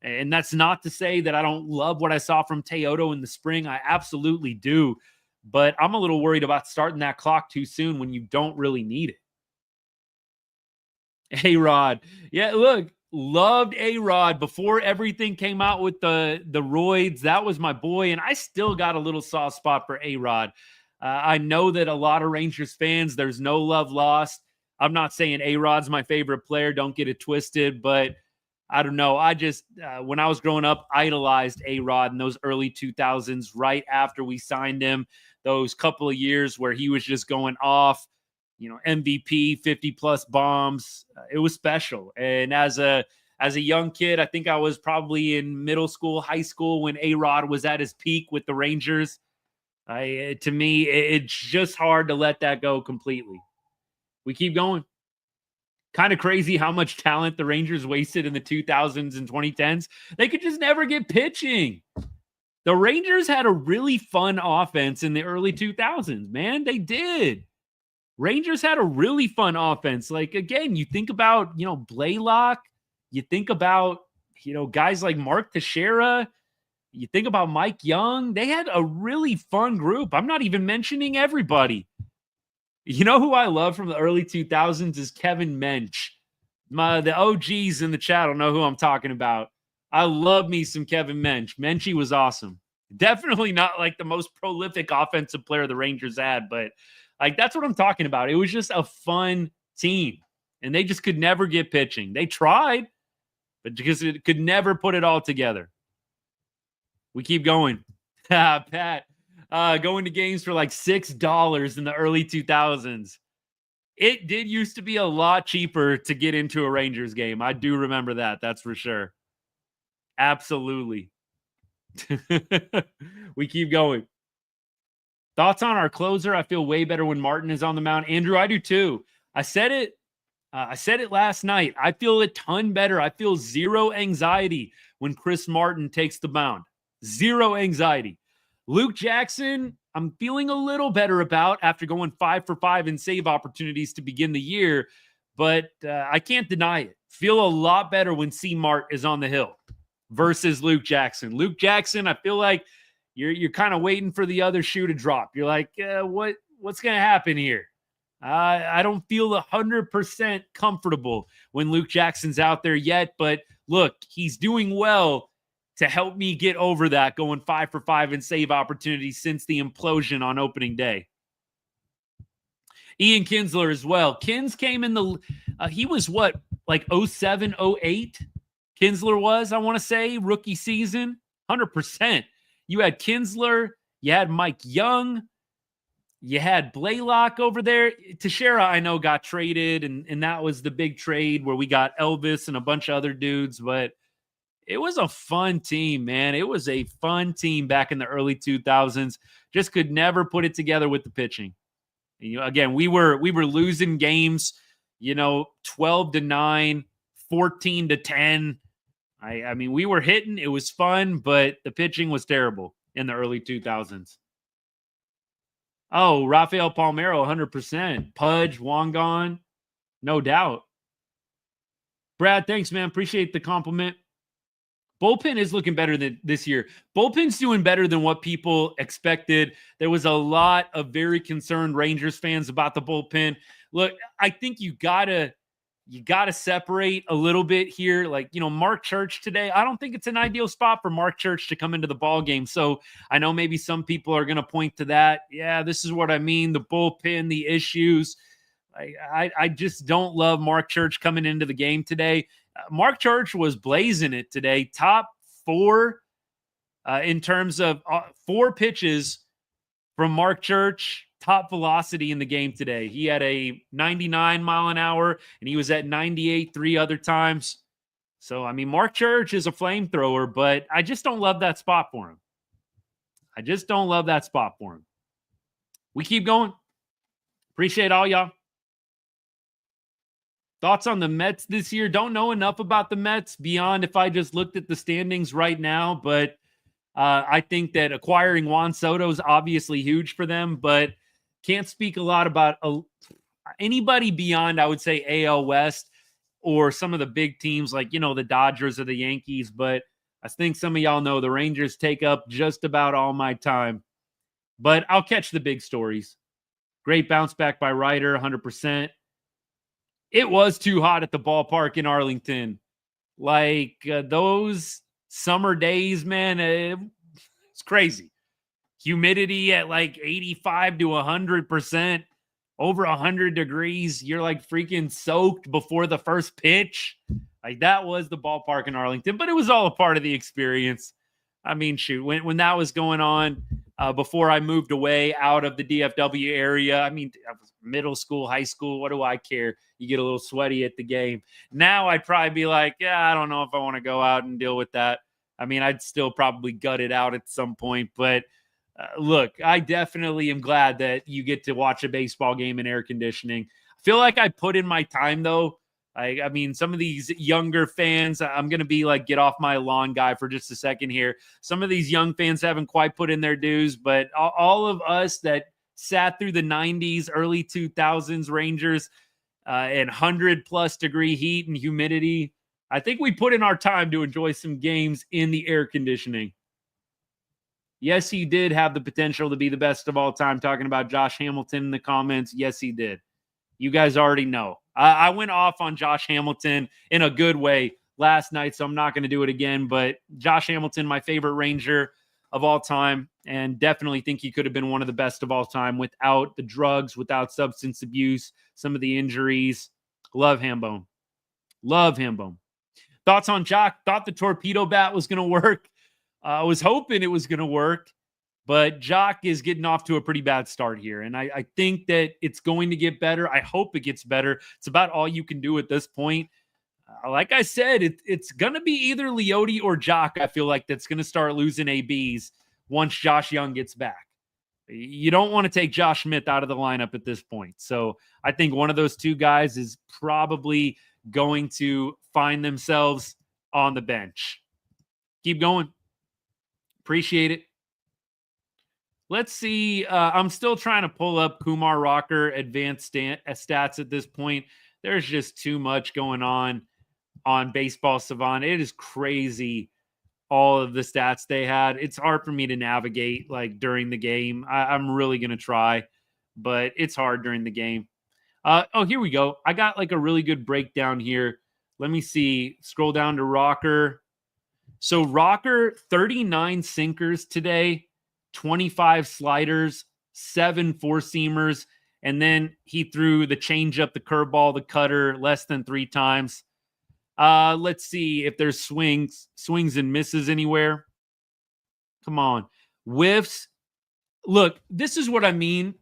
And that's not to say that I don't love what I saw from Teodo in the spring. I absolutely do. But I'm a little worried about starting that clock too soon when you don't really need it. A-Rod. Yeah, look, loved A-Rod before everything came out with the roids. That was my boy, and I still got a little soft spot for A-Rod. I know that a lot of Rangers fans, there's no love lost. I'm not saying A-Rod's my favorite player. Don't get it twisted, but I don't know. I just, when I was growing up, idolized A-Rod in those early 2000s, right after we signed him, those couple of years where he was just going off, MVP, 50-plus bombs. It was special. And as a young kid, I think I was probably in middle school, high school when A-Rod was at his peak with the Rangers. To me, it's just hard to let that go completely. We keep going. Kind of crazy how much talent the Rangers wasted in the 2000s and 2010s. They could just never get pitching. The Rangers had a really fun offense in the early 2000s, man. They did. Rangers had a really fun offense. Like, again, you think about, Blaylock. You think about, guys like Mark Teixeira. You think about Mike Young. They had a really fun group. I'm not even mentioning everybody. You know who I love from the early 2000s is Kevin Mensch. The OGs in the chat will know who I'm talking about. I love me some Kevin Mensch. Menchie was awesome. Definitely not like the most prolific offensive player the Rangers had, but like that's what I'm talking about. It was just a fun team, and they just could never get pitching. They tried, but because it could never put it all together. We keep going. Pat. Going to games for like $6 in the early 2000s. It did used to be a lot cheaper to get into a Rangers game. I do remember that. That's for sure. Absolutely. We keep going. Thoughts on our closer? I feel way better when Martin is on the mound. Andrew, I do too. I said it last night. I feel a ton better. I feel zero anxiety when Chris Martin takes the mound. Zero anxiety. Luke Jackson, I'm feeling a little better about after going 5 for 5 in save opportunities to begin the year, but I can't deny it. Feel a lot better when C-Mart is on the hill versus Luke Jackson. Luke Jackson, I feel like you're kind of waiting for the other shoe to drop. You're like, what's going to happen here? I don't feel 100% comfortable when Luke Jackson's out there yet, but look, he's doing well to help me get over that, going 5 for 5 in save opportunities since the implosion on opening day. Ian Kinsler as well. Kins came in he was what, like 07, 08? Kinsler was, I want to say, rookie season. 100%. You had Kinsler, you had Mike Young, you had Blaylock over there. Teixeira, I know, got traded, and that was the big trade where we got Elvis and a bunch of other dudes, but it was a fun team, man. It was a fun team back in the early 2000s. Just could never put it together with the pitching. Again, we were losing games, 12-9, 14-10. I mean, we were hitting. It was fun, but the pitching was terrible in the early 2000s. Oh, Rafael Palmeiro, 100%. Pudge, Wangan, no doubt. Brad, thanks, man. Appreciate the compliment. Bullpen is looking better than this year. Bullpen's doing better than what people expected. There was a lot of very concerned Rangers fans about the bullpen. Look, I think you gotta separate a little bit here. Like, Mark Church today, I don't think it's an ideal spot for Mark Church to come into the ball game. So I know maybe some people are going to point to that. Yeah, this is what I mean. The bullpen, the issues. I just don't love Mark Church coming into the game today. Mark Church was blazing it today. Top 4 in terms of 4 pitches from Mark Church, top velocity in the game today. He had a 99 mile an hour, and he was at 98 3 other times. So, I mean, Mark Church is a flamethrower, but I just don't love that spot for him. I just don't love that spot for him. We keep going. Appreciate all y'all. Thoughts on the Mets this year? Don't know enough about the Mets beyond if I just looked at the standings right now, but I think that acquiring Juan Soto is obviously huge for them, but can't speak a lot about anybody beyond, I would say, AL West or some of the big teams like, the Dodgers or the Yankees. But I think some of y'all know the Rangers take up just about all my time. But I'll catch the big stories. Great bounce back by Ryder, 100%. It was too hot at the ballpark in Arlington. Like those summer days, man, it's crazy. Humidity at like 85 to 100%, over 100 degrees. You're like freaking soaked before the first pitch. Like that was the ballpark in Arlington, but it was all a part of the experience. I mean, shoot, when that was going on, before I moved away out of the DFW area, I mean, I was middle school, high school, what do I care? You get a little sweaty at the game. Now I'd probably be like, yeah, I don't know if I want to go out and deal with that. I mean, I'd still probably gut it out at some point, but look, I definitely am glad that you get to watch a baseball game in air conditioning. I feel like I put in my time, though. I mean, some of these younger fans, I'm going to be like, get off my lawn guy for just a second here. Some of these young fans haven't quite put in their dues, but all of us that sat through the 90s, early 2000s Rangers and 100-plus degree heat and humidity, I think we put in our time to enjoy some games in the air conditioning. Yes, he did have the potential to be the best of all time. Talking about Josh Hamilton in the comments. Yes, he did. You guys already know. I went off on Josh Hamilton in a good way last night, so I'm not going to do it again. But Josh Hamilton, my favorite Ranger of all time, and definitely think he could have been one of the best of all time without the drugs, without substance abuse, some of the injuries. Love Hambone. Love Hambone. Thoughts on Jock? Thought the torpedo bat was going to work. I was hoping it was going to work. But Jock is getting off to a pretty bad start here. And I think that it's going to get better. I hope it gets better. It's about all you can do at this point. Like I said, it's going to be either Leote or Jock, I feel like, that's going to start losing ABs once Josh Young gets back. You don't want to take Josh Smith out of the lineup at this point. So I think one of those two guys is probably going to find themselves on the bench. Keep going. Appreciate it. Let's see. I'm still trying to pull up Kumar Rocker advanced stats at this point. There's just too much going on Baseball Savant. It is crazy, all of the stats they had. It's hard for me to navigate like during the game. I'm really going to try, but it's hard during the game. Oh, here we go. I got like a really good breakdown here. Let me see. Scroll down to Rocker. So Rocker, 39 sinkers today. 25 sliders, 7 four-seamers, and then he threw the changeup, the curveball, the cutter less than 3 times. Let's see if there's swings and misses anywhere. Come on. Whiffs. Look, this is what I mean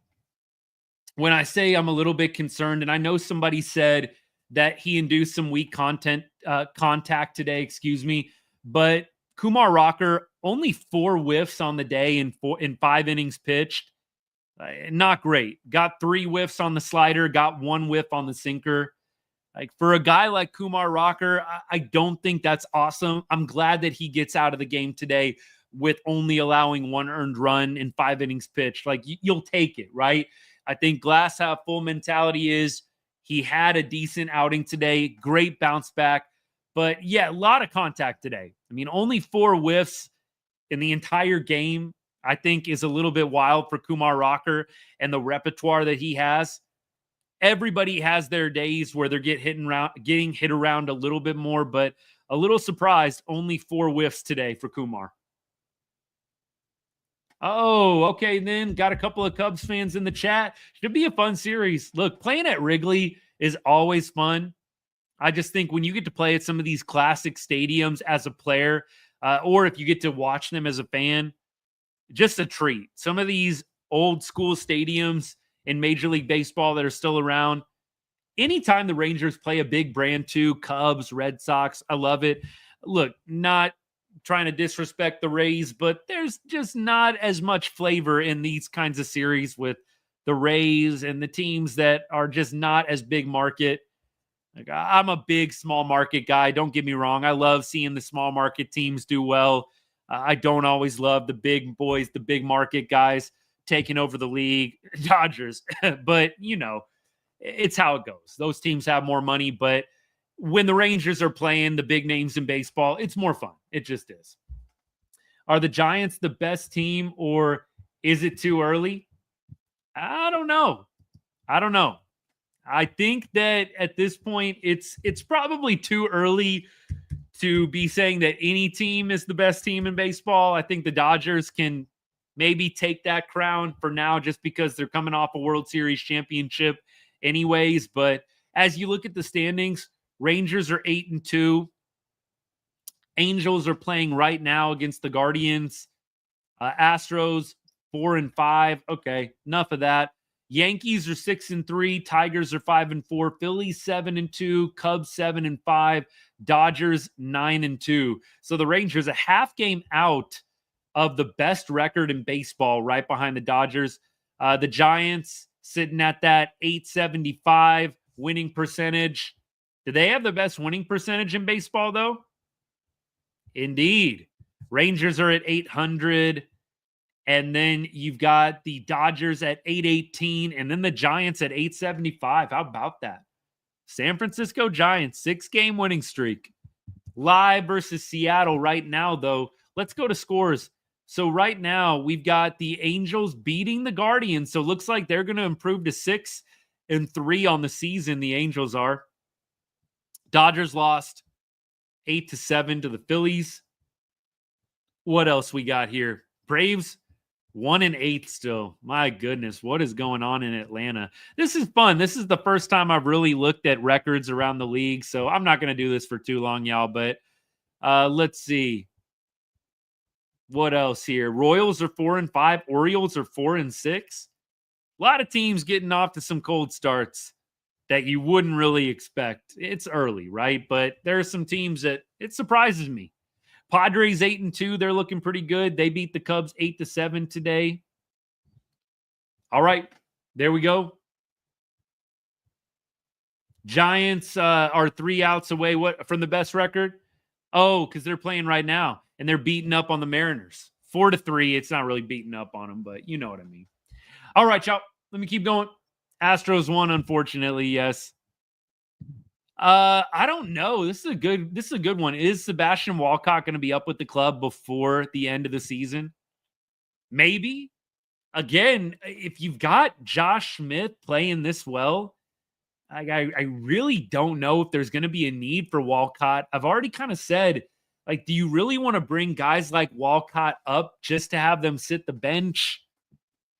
when I say I'm a little bit concerned, and I know somebody said that he induced some weak contact today, but Kumar Rocker, only 4 whiffs on the day in 5 innings pitched. Not great. Got 3 whiffs on the slider, got 1 whiff on the sinker. Like for a guy like Kumar Rocker, I don't think that's awesome. I'm glad that he gets out of the game today with only allowing 1 earned run in 5 innings pitched. Like you'll take it, right? I think glass half full mentality is he had a decent outing today. Great bounce back. But yeah, a lot of contact today. I mean, only 4 whiffs in the entire game, I think, is a little bit wild for Kumar Rocker and the repertoire that he has. Everybody has their days where they're getting hit around a little bit more, but a little surprised, only 4 whiffs today for Kumar. Oh, okay. Then got a couple of Cubs fans in the chat. Should be a fun series. Look, playing at Wrigley is always fun. I just think when you get to play at some of these classic stadiums as a player, or if you get to watch them as a fan, just a treat. Some of these old school stadiums in Major League Baseball that are still around, anytime the Rangers play a big brand too, Cubs, Red Sox, I love it. Look, not trying to disrespect the Rays, but there's just not as much flavor in these kinds of series with the Rays and the teams that are just not as big market. Like, I'm a big small market guy. Don't get me wrong. I love seeing the small market teams do well. I don't always love the big boys, the big market guys taking over the league, Dodgers. But, it's how it goes. Those teams have more money, but when the Rangers are playing the big names in baseball, it's more fun. It just is. Are the Giants the best team, or is it too early? I don't know. I think that at this point, it's probably too early to be saying that any team is the best team in baseball. I think the Dodgers can maybe take that crown for now just because they're coming off a World Series championship anyways. But as you look at the standings, Rangers are 8-2. Angels are playing right now against the Guardians. Astros 4-5. Okay, enough of that. Yankees are 6-3. Tigers are 5-4. Phillies 7-2. Cubs 7-5. Dodgers 9-2. So the Rangers a half game out of the best record in baseball, right behind the Dodgers. The Giants sitting at that 875 winning percentage. Do they have the best winning percentage in baseball, though? Indeed. Rangers are at 800. And then you've got the Dodgers at 818. And then the Giants at 875. How about that? San Francisco Giants, 6-game winning streak. Live versus Seattle right now, though. Let's go to scores. So right now, we've got the Angels beating the Guardians. So it looks like they're going to improve to 6-3 on the season. The Angels are. Dodgers lost 8-7 to the Phillies. What else we got here? Braves 1-8 still. My goodness, what is going on in Atlanta? This is fun. This is the first time I've really looked at records around the league, so I'm not going to do this for too long, y'all, but let's see. What else here? Royals are 4-5. Orioles are 4-6. A lot of teams getting off to some cold starts that you wouldn't really expect. It's early, right? But there are some teams that it surprises me. Padres 8-2. They're looking pretty good. They beat the Cubs 8-7 today. All right, there we go. Giants are 3 outs away from the best record. Oh, because they're playing right now and they're beating up on the Mariners 4-3. It's not really beating up on them, but you know what I mean. All right, y'all. Let me keep going. Astros won, unfortunately. Yes. I don't know. This is a good one. Is Sebastian Walcott going to be up with the club before the end of the season? Maybe. Again, if you've got Josh Smith playing this well, I really don't know if there's going to be a need for Walcott. I've already kind of said, do you really want to bring guys like Walcott up just to have them sit the bench?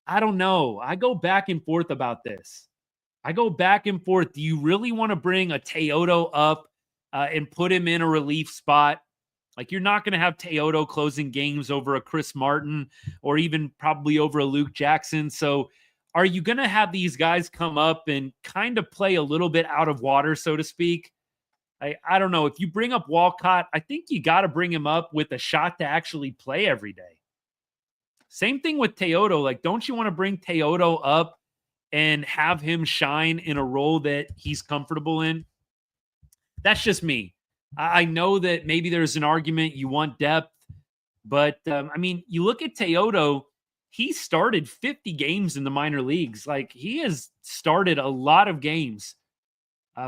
I don't know. I go back and forth about this. Do you really want to bring a Teodo up and put him in a relief spot? You're not going to have Teodo closing games over a Chris Martin or even probably over a Luke Jackson. So are you going to have these guys come up and kind of play a little bit out of water, so to speak? I don't know. If you bring up Walcott, I think you got to bring him up with a shot to actually play every day. Same thing with Teodo. Don't you want to bring Teodo up and have him shine in a role that he's comfortable in? That's just me. I know that maybe there's an argument you want depth, but you look at Teodo, he started 50 games in the minor leagues. He has started a lot of games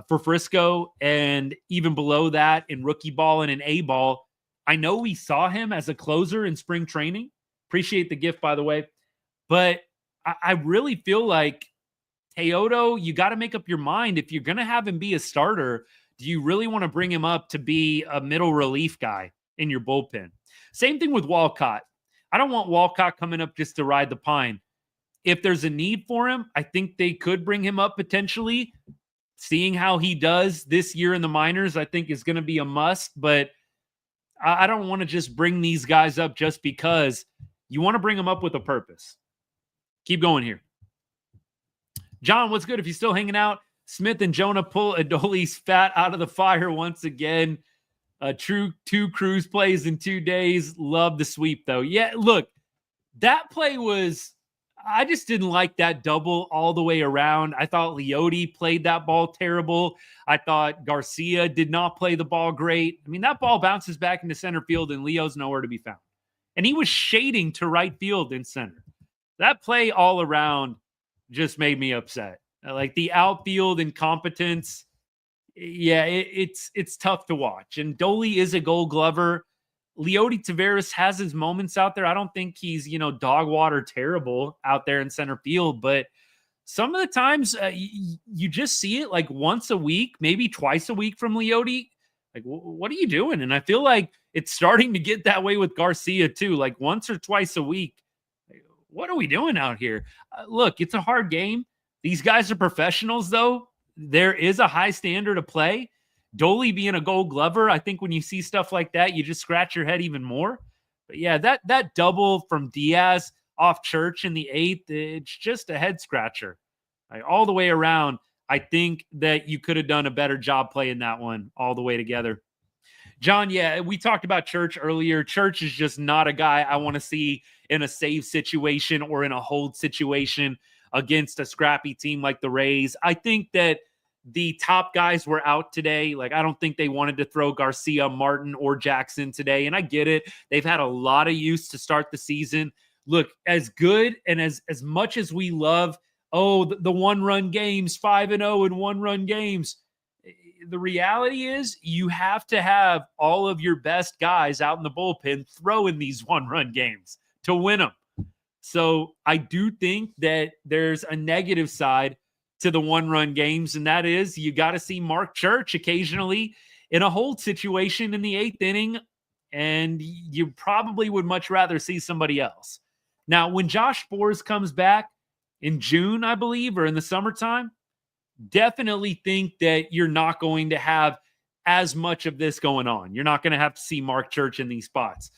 for Frisco and even below that in rookie ball and in A ball. I know we saw him as a closer in spring training. Appreciate the gift, by the way. But I really feel like Teodo, you got to make up your mind. If you're going to have him be a starter, do you really want to bring him up to be a middle relief guy in your bullpen? Same thing with Walcott. I don't want Walcott coming up just to ride the pine. If there's a need for him, I think they could bring him up potentially. Seeing how he does this year in the minors, I think is going to be a must, but I don't want to just bring these guys up just because. You want to bring them up with a purpose. Keep going here. John, what's good? If you're still hanging out, Smith and Jonah pull Adoli's fat out of the fire once again. True 2 cruise plays in 2 days. Love the sweep, though. Yeah, look, that play was, I just didn't like that double all the way around. I thought Leote played that ball terrible. I thought Garcia did not play the ball great. I mean, that ball bounces back into center field, and Leo's nowhere to be found. And he was shading to right field in center. That play all around just made me upset. Like the outfield incompetence, yeah, it's tough to watch. And Dolly is a Gold Glover. Leote Taveras has his moments out there. I don't think he's, dog water terrible out there in center field, but some of the times you just see it like once a week, maybe twice a week from Leote. Like, what are you doing? And I feel like it's starting to get that way with Garcia too. Like once or twice a week. What are we doing out here? Look, it's a hard game. These guys are professionals, though. There is a high standard of play. Dolly being a Gold Glover, I think when you see stuff like that, you just scratch your head even more. But yeah, that double from Diaz off Church in the 8th, it's just a head scratcher. Like, all the way around, I think that you could have done a better job playing that one all the way together. John, yeah, we talked about Church earlier. Church is just not a guy I want to see in a save situation or in a hold situation against a scrappy team like the Rays. I think that the top guys were out today. Like, I don't think they wanted to throw Garcia, Martin, or Jackson today. And I get it. They've had a lot of use to start the season. Look, as good and as much as we love, the one-run games, 5-0 in one-run games, the reality is you have to have all of your best guys out in the bullpen throw in these one-run games to win them. So I do think that there's a negative side to the one-run games, and that is you got to see Mark Church occasionally in a hold situation in the 8th inning, and you probably would much rather see somebody else. Now, when Josh Sborz comes back in June, I believe, or in the summertime, definitely think that you're not going to have as much of this going on. You're not going to have to see Mark Church in these spots.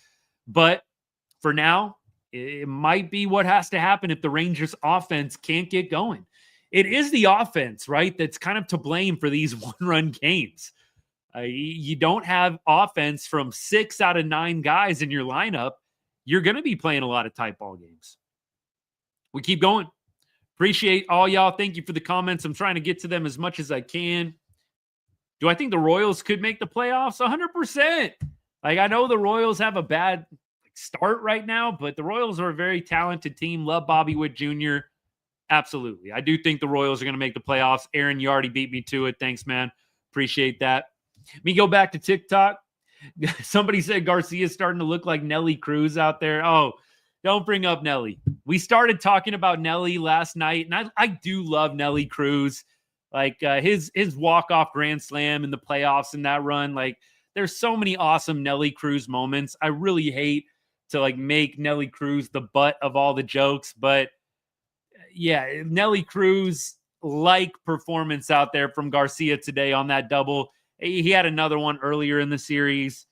But for now, it might be what has to happen if the Rangers offense can't get going. It is the offense, right, that's kind of to blame for these one-run games. You don't have offense from 6 out of 9 guys in your lineup. You're going to be playing a lot of tight ball games. We keep going. Appreciate all y'all. Thank you for the comments. I'm trying to get to them as much as I can. Do I think the Royals could make the playoffs? 100%. Like, I know the Royals have a bad start right now, but the Royals are a very talented team. Love Bobby Witt Jr. Absolutely. I do think the Royals are going to make the playoffs. Aaron, you already beat me to it. Thanks, man. Appreciate that. Let me go back to TikTok. Somebody said Garcia's starting to look like Nelly Cruz out there. Oh, don't bring up Nelly. We started talking about Nelly last night, and I do love Nelly Cruz. Like his walk-off grand slam in the playoffs and that run. Like, there's so many awesome Nelly Cruz moments. I really hate to make Nelly Cruz the butt of all the jokes, but yeah, Nelly Cruz performance out there from Garcia today on that double. He had another one earlier in the series.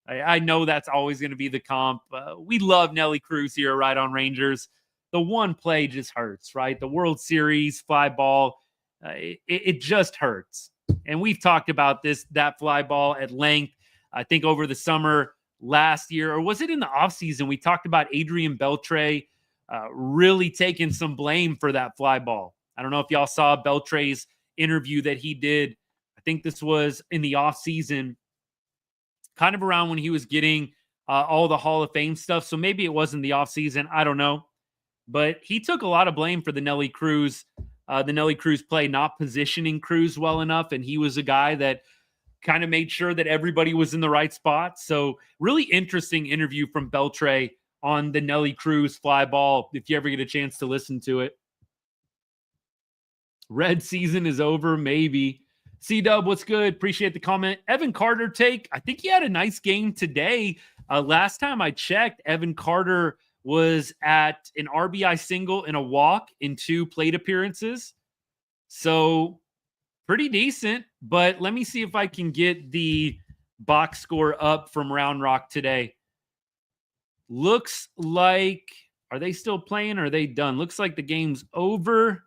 I know that's always going to be the comp. We love Nelly Cruz here, right, on Rangers. The one play just hurts, right? The World Series fly ball, it just hurts. And we've talked about that fly ball at length. I think over the summer last year, or was it in the offseason? We talked about Adrian Beltre really taking some blame for that fly ball. I don't know if y'all saw Beltre's interview that he did. I think this was in the offseason, kind of around when he was getting all the Hall of Fame stuff. So maybe it wasn't the offseason. I don't know. But he took a lot of blame for the Nelly Cruz play, not positioning Cruz well enough. And he was a guy that kind of made sure that everybody was in the right spot. So really interesting interview from Beltre on the Nelly Cruz fly ball, if you ever get a chance to listen to it. Red season is over, maybe. C-Dub, what's good? Appreciate the comment. Evan Carter take. I think he had a nice game today. Last time I checked, Evan Carter was at an RBI single and a walk in 2 plate appearances. So pretty decent, but let me see if I can get the box score up from Round Rock today. Looks like, are they still playing or are they done? Looks like the game's over.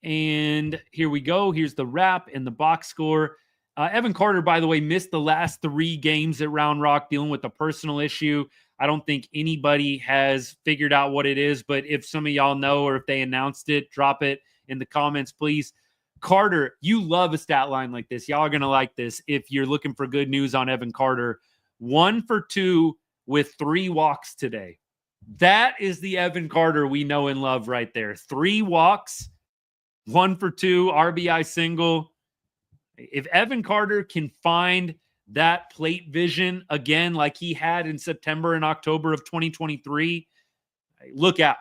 And here we go. Here's the wrap and the box score. Evan Carter, by the way, missed the last 3 games at Round Rock dealing with a personal issue. I don't think anybody has figured out what it is, but if some of y'all know or if they announced it, drop it in the comments, please. Carter, you love a stat line like this. Y'all are going to like this if you're looking for good news on Evan Carter. 1 for 2 with 3 walks today. That is the Evan Carter we know and love right there. 3 walks, 1 for 2, RBI single. If Evan Carter can find that plate vision again like he had in September and October of 2023, look out.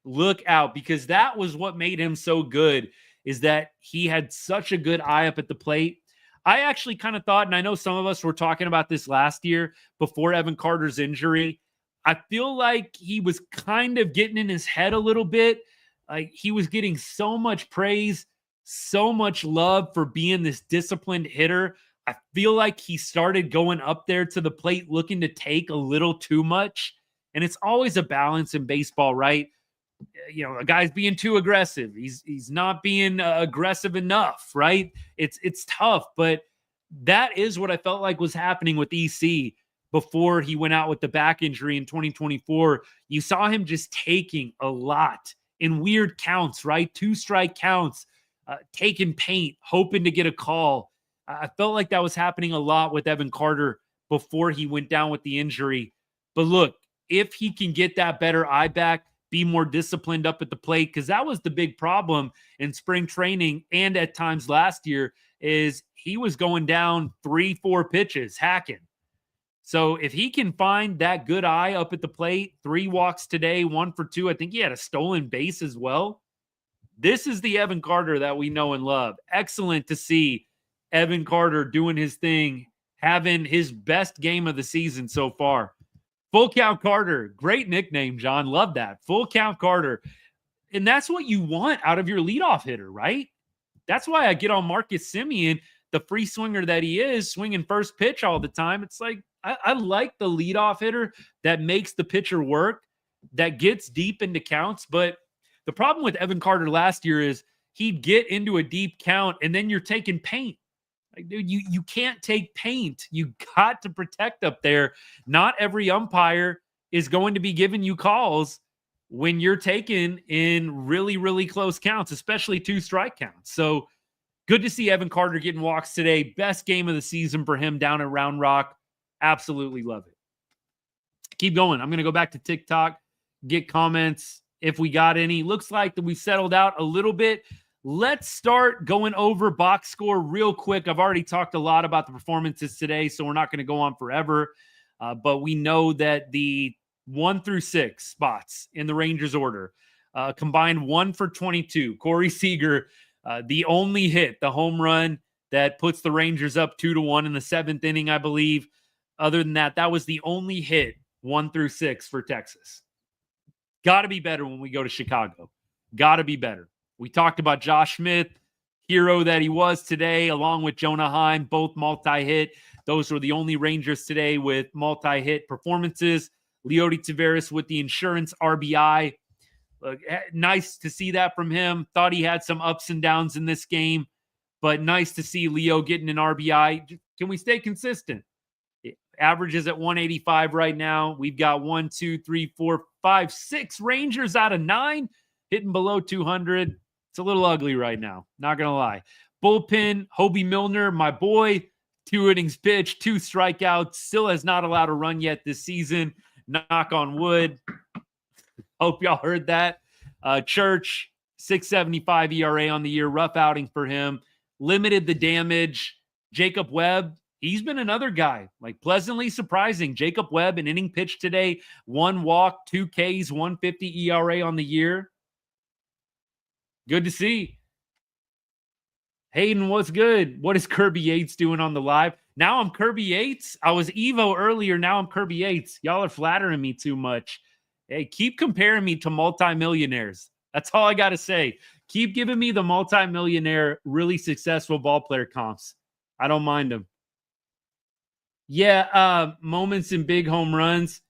Look out, because that was what made him so good, is that he had such a good eye up at the plate. I actually kind of thought, and I know some of us were talking about this last year before Evan Carter's injury, I feel like he was kind of getting in his head a little bit. Like he was getting so much praise, so much love for being this disciplined hitter. I feel like he started going up there to the plate looking to take a little too much. And it's always a balance in baseball, right? You know, a guy's being too aggressive. He's not being aggressive enough, right? It's tough, but that is what I felt like was happening with EC before he went out with the back injury in 2024. You saw him just taking a lot in weird counts, right? 2-strike counts, taking paint, hoping to get a call. I felt like that was happening a lot with Evan Carter before he went down with the injury. But look, if he can get that better eye back, be more disciplined up at the plate, because that was the big problem in spring training and at times last year, is he was going down 3-4 pitches, hacking. So if he can find that good eye up at the plate, 3 walks today, 1 for 2, I think he had a stolen base as well. This is the Evan Carter that we know and love. Excellent to see Evan Carter doing his thing, having his best game of the season so far. Full Count Carter. Great nickname, John. Love that. Full Count Carter. And that's what you want out of your leadoff hitter, right? That's why I get on Marcus Semien, the free swinger that he is, swinging first pitch all the time. It's like, I like the leadoff hitter that makes the pitcher work, that gets deep into counts. But the problem with Evan Carter last year is he'd get into a deep count and then you're taking paint. Like, dude, you can't take paint. You got to protect up there. Not every umpire is going to be giving you calls when you're taken in really, really close counts, especially 2-strike counts. So good to see Evan Carter getting walks today. Best game of the season for him down at Round Rock. Absolutely love it. Keep going. I'm going to go back to TikTok, get comments if we got any. Looks like that we've settled out a little bit. Let's start going over box score real quick. I've already talked a lot about the performances today, so we're not going to go on forever. But we know that the 1 through 6 spots in the Rangers order combined 1 for 22. Corey Seager, the only hit, the home run that puts the Rangers up 2-1 in the 7th inning, I believe. Other than that, that was the only hit 1 through 6 for Texas. Got to be better when we go to Chicago. Got to be better. We talked about Josh Smith, hero that he was today, along with Jonah Heim, both multi-hit. Those were the only Rangers today with multi-hit performances. Leody Taveras with the insurance RBI. Nice to see that from him. Thought he had some ups and downs in this game, but nice to see Leo getting an RBI. Can we stay consistent? Average is at 185 right now. We've got 1, 2, 3, 4, 5, 6 Rangers out of 9 hitting below 200. It's a little ugly right now. Not going to lie. Bullpen, Hobie Milner, my boy, 2 innings pitched, 2 strikeouts, still has not allowed a run yet this season. Knock on wood. Hope y'all heard that. Church, 6.75 ERA on the year. Rough outing for him. Limited the damage. Jacob Webb, he's been another guy, like pleasantly surprising. Jacob Webb, an inning pitched today, 1 walk, 2 Ks, 150 ERA on the year. Good to see. Hayden, what's good? What is Kirby Yates doing on the live? Now I'm Kirby Yates. I was Evo earlier. Now I'm Kirby Yates. Y'all are flattering me too much. Hey, keep comparing me to multimillionaires. That's all I got to say. Keep giving me the multimillionaire, really successful ball player comps. I don't mind them. Yeah, moments in big home runs.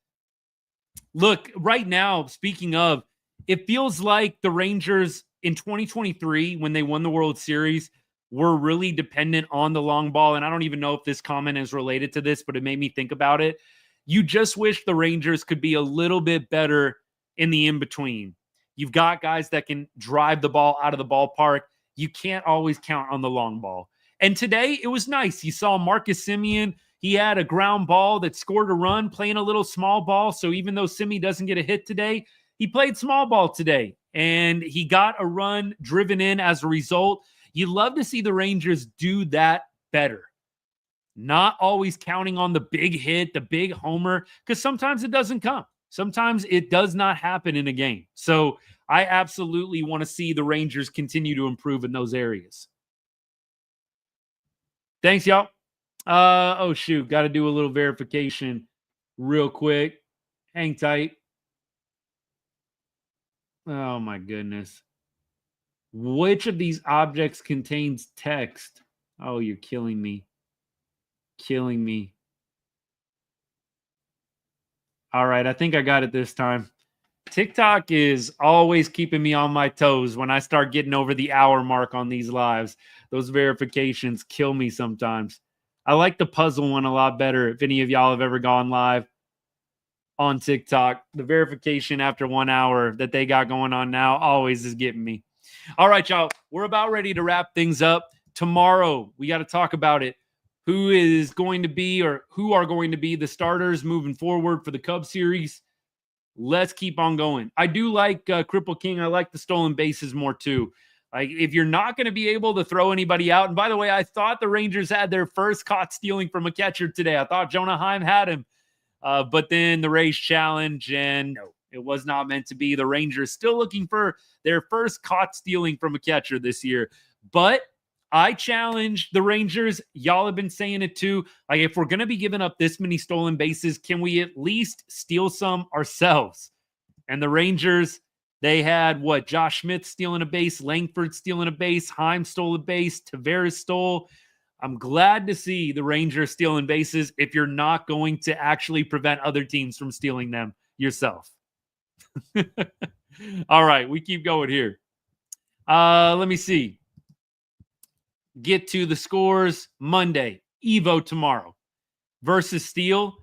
Look, right now, speaking of, it feels like the Rangers in 2023, when they won the World Series, were really dependent on the long ball. And I don't even know if this comment is related to this, but it made me think about it. You just wish the Rangers could be a little bit better in the in between. You've got guys that can drive the ball out of the ballpark. You can't always count on the long ball. And today it was nice. You saw Marcus Semien. He had a ground ball that scored a run, playing a little small ball. So even though Simi doesn't get a hit today, he played small ball today. And he got a run driven in as a result. You love to see the Rangers do that better. Not always counting on the big hit, the big homer, because sometimes it doesn't come. Sometimes it does not happen in a game. So I absolutely want to see the Rangers continue to improve in those areas. Thanks, y'all. Oh, shoot. Got to do a little verification real quick. Hang tight. Oh, my goodness. Which of these objects contains text? Oh, you're killing me. Killing me. All right. I think I got it this time. TikTok is always keeping me on my toes when I start getting over the hour mark on these lives. Those verifications kill me sometimes. I like the puzzle one a lot better. If any of y'all have ever gone live on TikTok, the verification after 1 hour that they got going on now always is getting me. All right, y'all, we're about ready to wrap things up. Tomorrow, we got to talk about it. Who is going to be or who are going to be the starters moving forward for the Cubs series? Let's keep on going. I do like Cripple King. I like the stolen bases more too. Like, if you're not going to be able to throw anybody out, and by the way, I thought the Rangers had their first caught stealing from a catcher today. I thought Jonah Heim had him, but then the Rays challenge, and no, it was not meant to be. The Rangers still looking for their first caught stealing from a catcher this year. But I challenge the Rangers. Y'all have been saying it too. Like, if we're going to be giving up this many stolen bases, can we at least steal some ourselves? And the Rangers, they had what? Josh Smith stealing a base, Langford stealing a base, Heim stole a base, Tavares stole. I'm glad to see the Rangers stealing bases if you're not going to actually prevent other teams from stealing them yourself. All right, we keep going here. Let me see. Get to the scores Monday. Evo tomorrow versus Steele.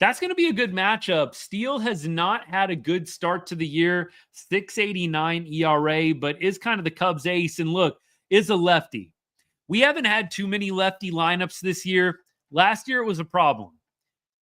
That's going to be a good matchup. Steele has not had a good start to the year, 6.89 ERA, but is kind of the Cubs ace. And look, is a lefty. We haven't had too many lefty lineups this year. Last year it was a problem.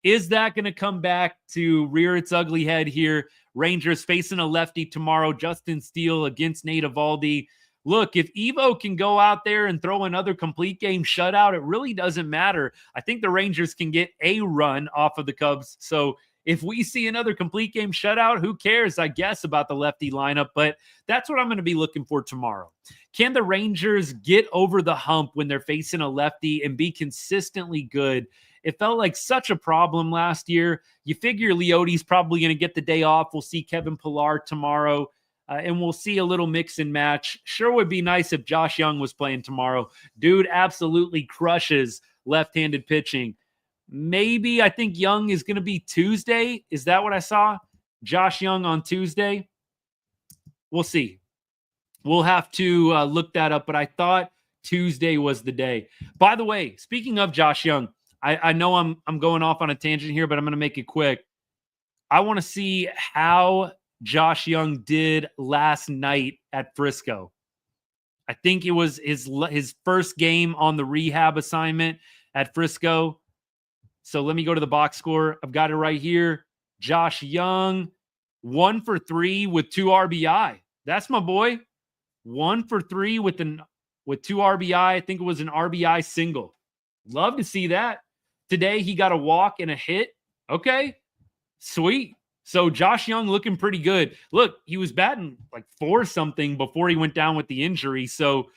Is that going to come back to rear its ugly head here? Rangers facing a lefty tomorrow, Justin Steele against Nate Eovaldi. Look, if Evo can go out there and throw another complete game shutout, it really doesn't matter. I think the Rangers can get a run off of the Cubs. So if we see another complete game shutout, who cares, I guess, about the lefty lineup? But that's what I'm going to be looking for tomorrow. Can the Rangers get over the hump when they're facing a lefty and be consistently good? It felt like such a problem last year. You figure Leote's probably going to get the day off. We'll see Kevin Pillar tomorrow. And we'll see a little mix and match. Sure would be nice if Josh Young was playing tomorrow. Dude absolutely crushes left-handed pitching. Maybe I think Young is going to be Tuesday. Is that what I saw? Josh Young on Tuesday? We'll see. We'll have to look that up, but I thought Tuesday was the day. By the way, speaking of Josh Young, I know I'm going off on a tangent here, but I'm going to make it quick. I want to see how Josh Young did last night at Frisco. I think it was his first game on the rehab assignment at Frisco. So let me go to the box score. I've got it right here. Josh Young, 1 for 3 with 2 RBI. That's my boy. 1 for 3 with 2 RBI. I think it was an RBI single. Love to see that. Today he got a walk and a hit. Okay, sweet. So Josh Young looking pretty good. Look, he was batting like 4 something before he went down with the injury. So,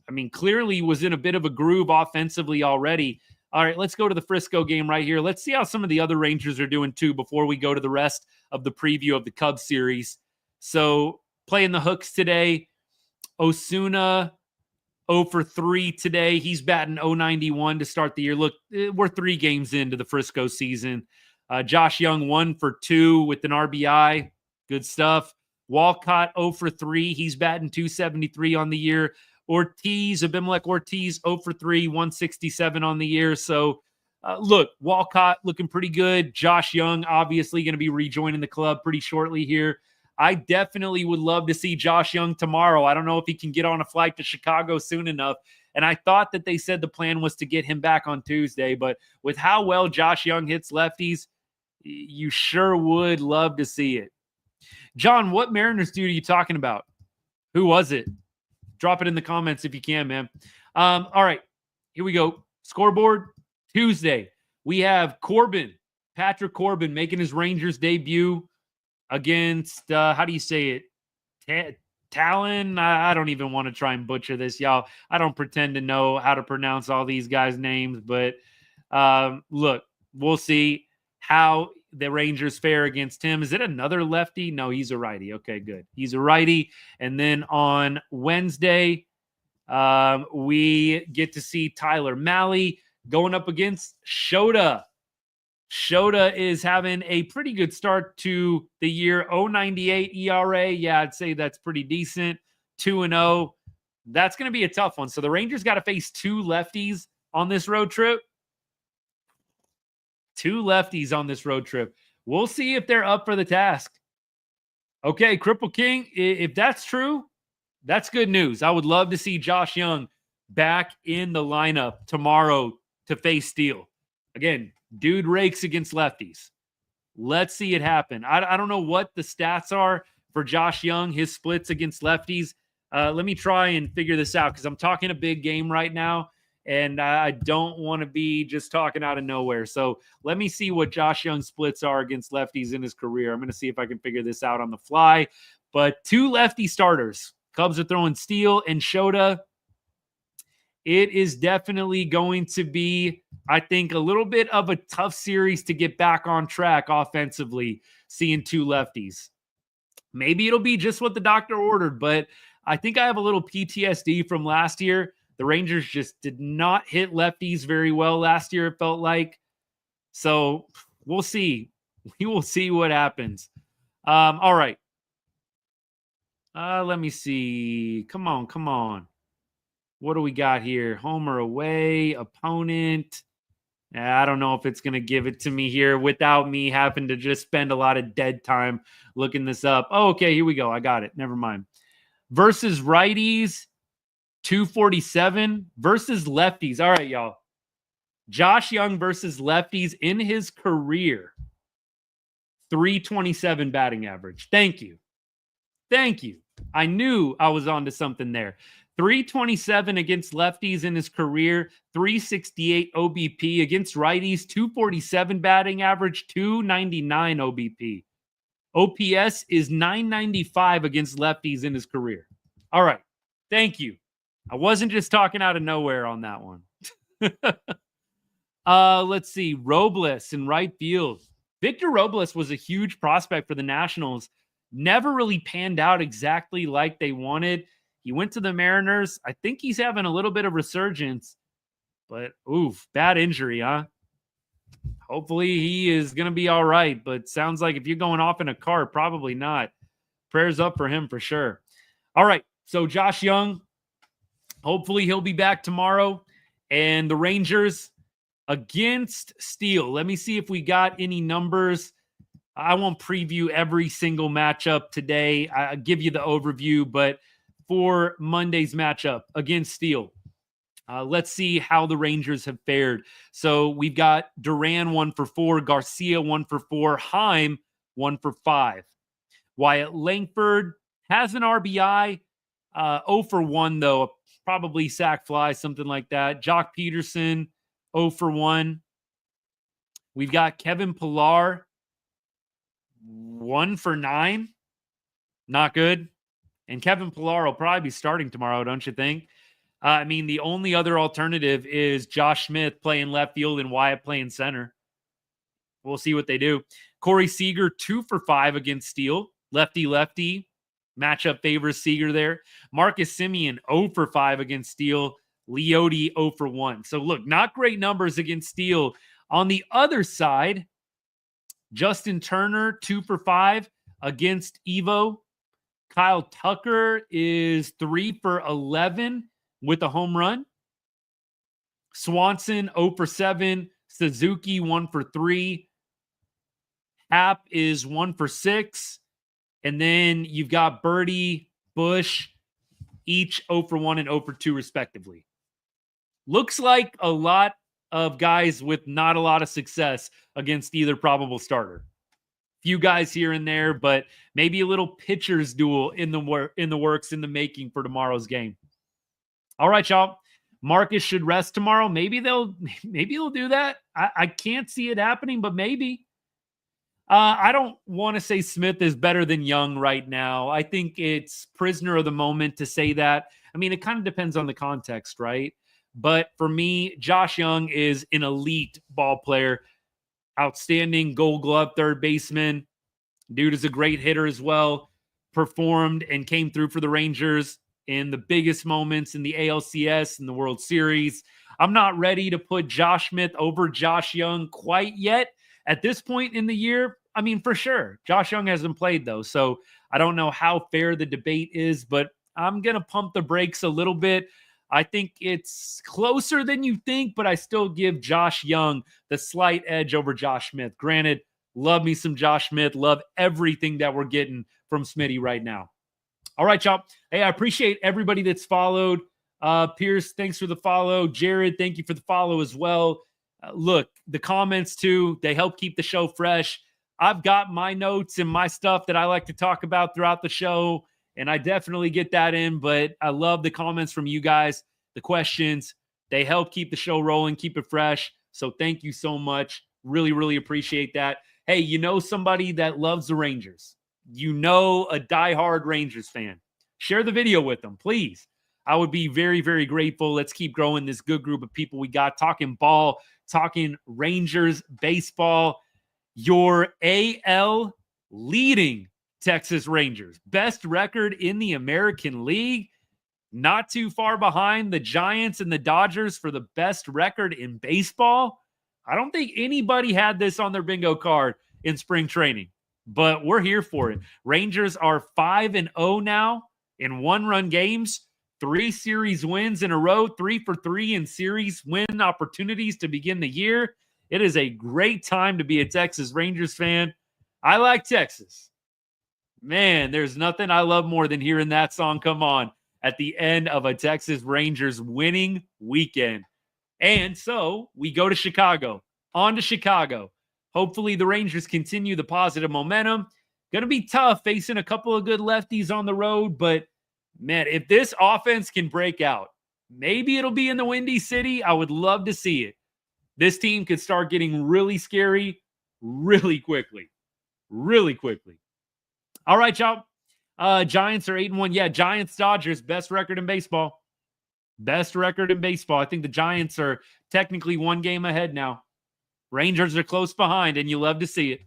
I mean, clearly was in a bit of a groove offensively already. All right, let's go to the Frisco game right here. Let's see how some of the other Rangers are doing too before we go to the rest of the preview of the Cubs series. So playing the Hooks today, Osuna 0 for 3 today. He's batting 091 to start the year. Look, we're 3 games into the Frisco season. Josh Young 1 for 2 with an RBI. Good stuff. Walcott 0 for 3. He's batting 273 on the year. Abimelec Ortiz 0 for 3, 167 on the year. So, look, Walcott looking pretty good. Josh Young obviously going to be rejoining the club pretty shortly here. I definitely would love to see Josh Young tomorrow. I don't know if he can get on a flight to Chicago soon enough. And I thought that they said the plan was to get him back on Tuesday. But with how well Josh Young hits lefties, you sure would love to see it. John, what Mariners dude are you talking about? Who was it? Drop it in the comments if you can, man. All right, here we go. Scoreboard Tuesday. We have Patrick Corbin, making his Rangers debut against, how do you say it? Talon? I don't even want to try and butcher this, y'all. I don't pretend to know how to pronounce all these guys' names, but look, we'll see how the Rangers fare against him. Is it another lefty? No, he's a righty. Okay, good. He's a righty. And then on Wednesday, we get to see Tyler Mahle going up against Shota. Shota is having a pretty good start to the year. 0.98 ERA. Yeah, I'd say that's pretty decent. 2-0. That's going to be a tough one. So the Rangers got to face 2 lefties on this road trip. 2 lefties on this road trip. We'll see if they're up for the task. Okay, Cripple King, if that's true, that's good news. I would love to see Josh Young back in the lineup tomorrow to face Steele. Again, dude rakes against lefties. Let's see it happen. I don't know what the stats are for Josh Young, his splits against lefties. Let me try and figure this out because I'm talking a big game right now. And I don't want to be just talking out of nowhere. So let me see what Josh Young's splits are against lefties in his career. I'm going to see if I can figure this out on the fly. But 2 lefty starters. Cubs are throwing Steele and Shota. It is definitely going to be, I think, a little bit of a tough series to get back on track offensively, seeing 2 lefties. Maybe it'll be just what the doctor ordered, but I think I have a little PTSD from last year. The Rangers just did not hit lefties very well last year, it felt like. So we'll see. We will see what happens. All right. Let me see. Come on. What do we got here? Home or away, opponent. I don't know if it's going to give it to me here without me having to just spend a lot of dead time looking this up. Oh, okay, here we go. I got it. Never mind. Versus righties. 247 versus lefties. All right, y'all. Josh Young versus lefties in his career. 327 batting average. Thank you. I knew I was onto something there. 327 against lefties in his career. 368 OBP against righties. 247 batting average. 299 OBP. OPS is 995 against lefties in his career. All right. Thank you. I wasn't just talking out of nowhere on that one. Let's see. Robles in right field. Victor Robles was a huge prospect for the Nationals. Never really panned out exactly like they wanted. He went to the Mariners. I think he's having a little bit of resurgence. But, oof, bad injury, huh? Hopefully he is going to be all right. But sounds like if you're going off in a car, probably not. Prayers up for him for sure. All right. So Josh Young. Hopefully he'll be back tomorrow. And the Rangers against Steele. Let me see if we got any numbers. I won't preview every single matchup today. I'll give you the overview. But for Monday's matchup against Steele, let's see how the Rangers have fared. So we've got Duran 1 for 4, Garcia 1 for 4, Heim 1 for 5. Wyatt Langford has an RBI, 0 for 1 though. Probably sack fly, something like that. Jock Peterson, 0 for 1. We've got Kevin Pillar, 1 for 9. Not good. And Kevin Pillar will probably be starting tomorrow, don't you think? I mean, the only other alternative is Josh Smith playing left field and Wyatt playing center. We'll see what they do. Corey Seager, 2 for 5 against Steele. Lefty. Matchup favors Seager there. Marcus Semien, 0 for 5 against Steele. Leote, 0 for 1. So look, not great numbers against Steele. On the other side, Justin Turner, 2 for 5 against Evo. Kyle Tucker is 3 for 11 with a home run. Swanson, 0 for 7. Suzuki, 1 for 3. Happ is 1 for 6. And then you've got Birdie, Bush, each 0 for 1 and 0 for 2 respectively. Looks like a lot of guys with not a lot of success against either probable starter. Few guys here and there, but maybe a little pitcher's duel in the works, in the making for tomorrow's game. All right, y'all. Marcus should rest tomorrow. Maybe they'll do that. I can't see it happening, but maybe. I don't want to say Smith is better than Young right now. I think it's prisoner of the moment to say that. I mean, it kind of depends on the context, right? But for me, Josh Young is an elite ball player. Outstanding Gold Glove third baseman. Dude is a great hitter as well. Performed and came through for the Rangers in the biggest moments in the ALCS and the World Series. I'm not ready to put Josh Smith over Josh Young quite yet. At this point in the year, I mean, for sure. Josh Young hasn't played, though, so I don't know how fair the debate is, but I'm going to pump the brakes a little bit. I think it's closer than you think, but I still give Josh Young the slight edge over Josh Smith. Granted, love me some Josh Smith. Love everything that we're getting from Smitty right now. All right, y'all. Hey, I appreciate everybody that's followed. Pierce, thanks for the follow. Jared, thank you for the follow as well. Look, the comments too, they help keep the show fresh. I've got my notes and my stuff that I like to talk about throughout the show, and I definitely get that in, but I love the comments from you guys, the questions. They help keep the show rolling, keep it fresh. So thank you so much. Really, really appreciate that. Hey, you know somebody that loves the Rangers. You know a diehard Rangers fan. Share the video with them, please. I would be very, very grateful. Let's keep growing this good group of people we got talking ball, talking Rangers baseball. Your AL leading Texas Rangers. Best record in the American League. Not too far behind the Giants and the Dodgers for the best record in baseball. I don't think anybody had this on their bingo card in spring training, but we're here for it. Rangers are 5-0 now in one-run games. 3 series wins in a row, 3 for 3 in series win opportunities to begin the year. It is a great time to be a Texas Rangers fan. I like Texas. Man, there's nothing I love more than hearing that song come on at the end of a Texas Rangers winning weekend. And so we go to Chicago. On to Chicago. Hopefully the Rangers continue the positive momentum. Going to be tough facing a couple of good lefties on the road, but man, if this offense can break out, maybe it'll be in the Windy City. I would love to see it. This team could start getting really scary really quickly. Really quickly. All right, y'all. Giants are 8-1. Yeah, Giants-Dodgers, best record in baseball. Best record in baseball. I think the Giants are technically 1 game ahead now. Rangers are close behind, and you love to see it.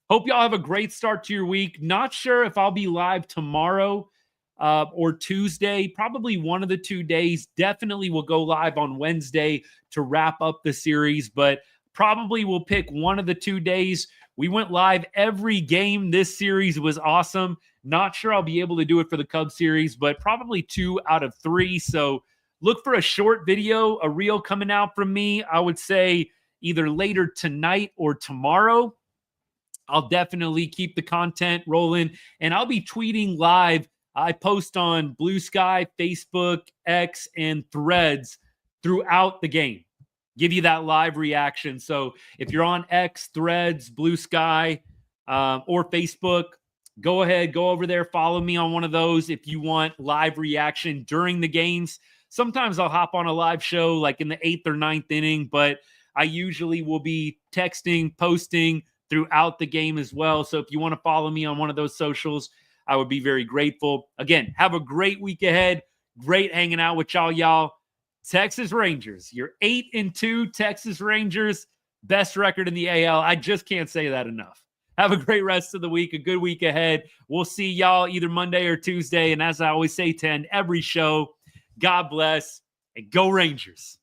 Hope y'all have a great start to your week. Not sure if I'll be live tomorrow or Tuesday, probably one of the 2 days. Definitely will go live on Wednesday to wrap up the series, but probably will pick one of the 2 days. We went live every game. This series was awesome. Not sure I'll be able to do it for the Cubs series, but probably 2 out of 3. So look for a short video, a reel coming out from me. I would say either later tonight or tomorrow. I'll definitely keep the content rolling, and I'll be tweeting live. I post on Blue Sky, Facebook, X, and Threads throughout the game. Give you that live reaction. So if you're on X, Threads, Blue Sky, or Facebook, go ahead, go over there, follow me on one of those if you want live reaction during the games. Sometimes I'll hop on a live show like in the 8th or 9th inning, but I usually will be texting, posting throughout the game as well. So if you want to follow me on one of those socials, I would be very grateful. Again, have a great week ahead. Great hanging out with y'all. Texas Rangers, you're 8-2 Texas Rangers, best record in the AL. I just can't say that enough. Have a great rest of the week, a good week ahead. We'll see y'all either Monday or Tuesday. And as I always say to end every show, God bless and go Rangers.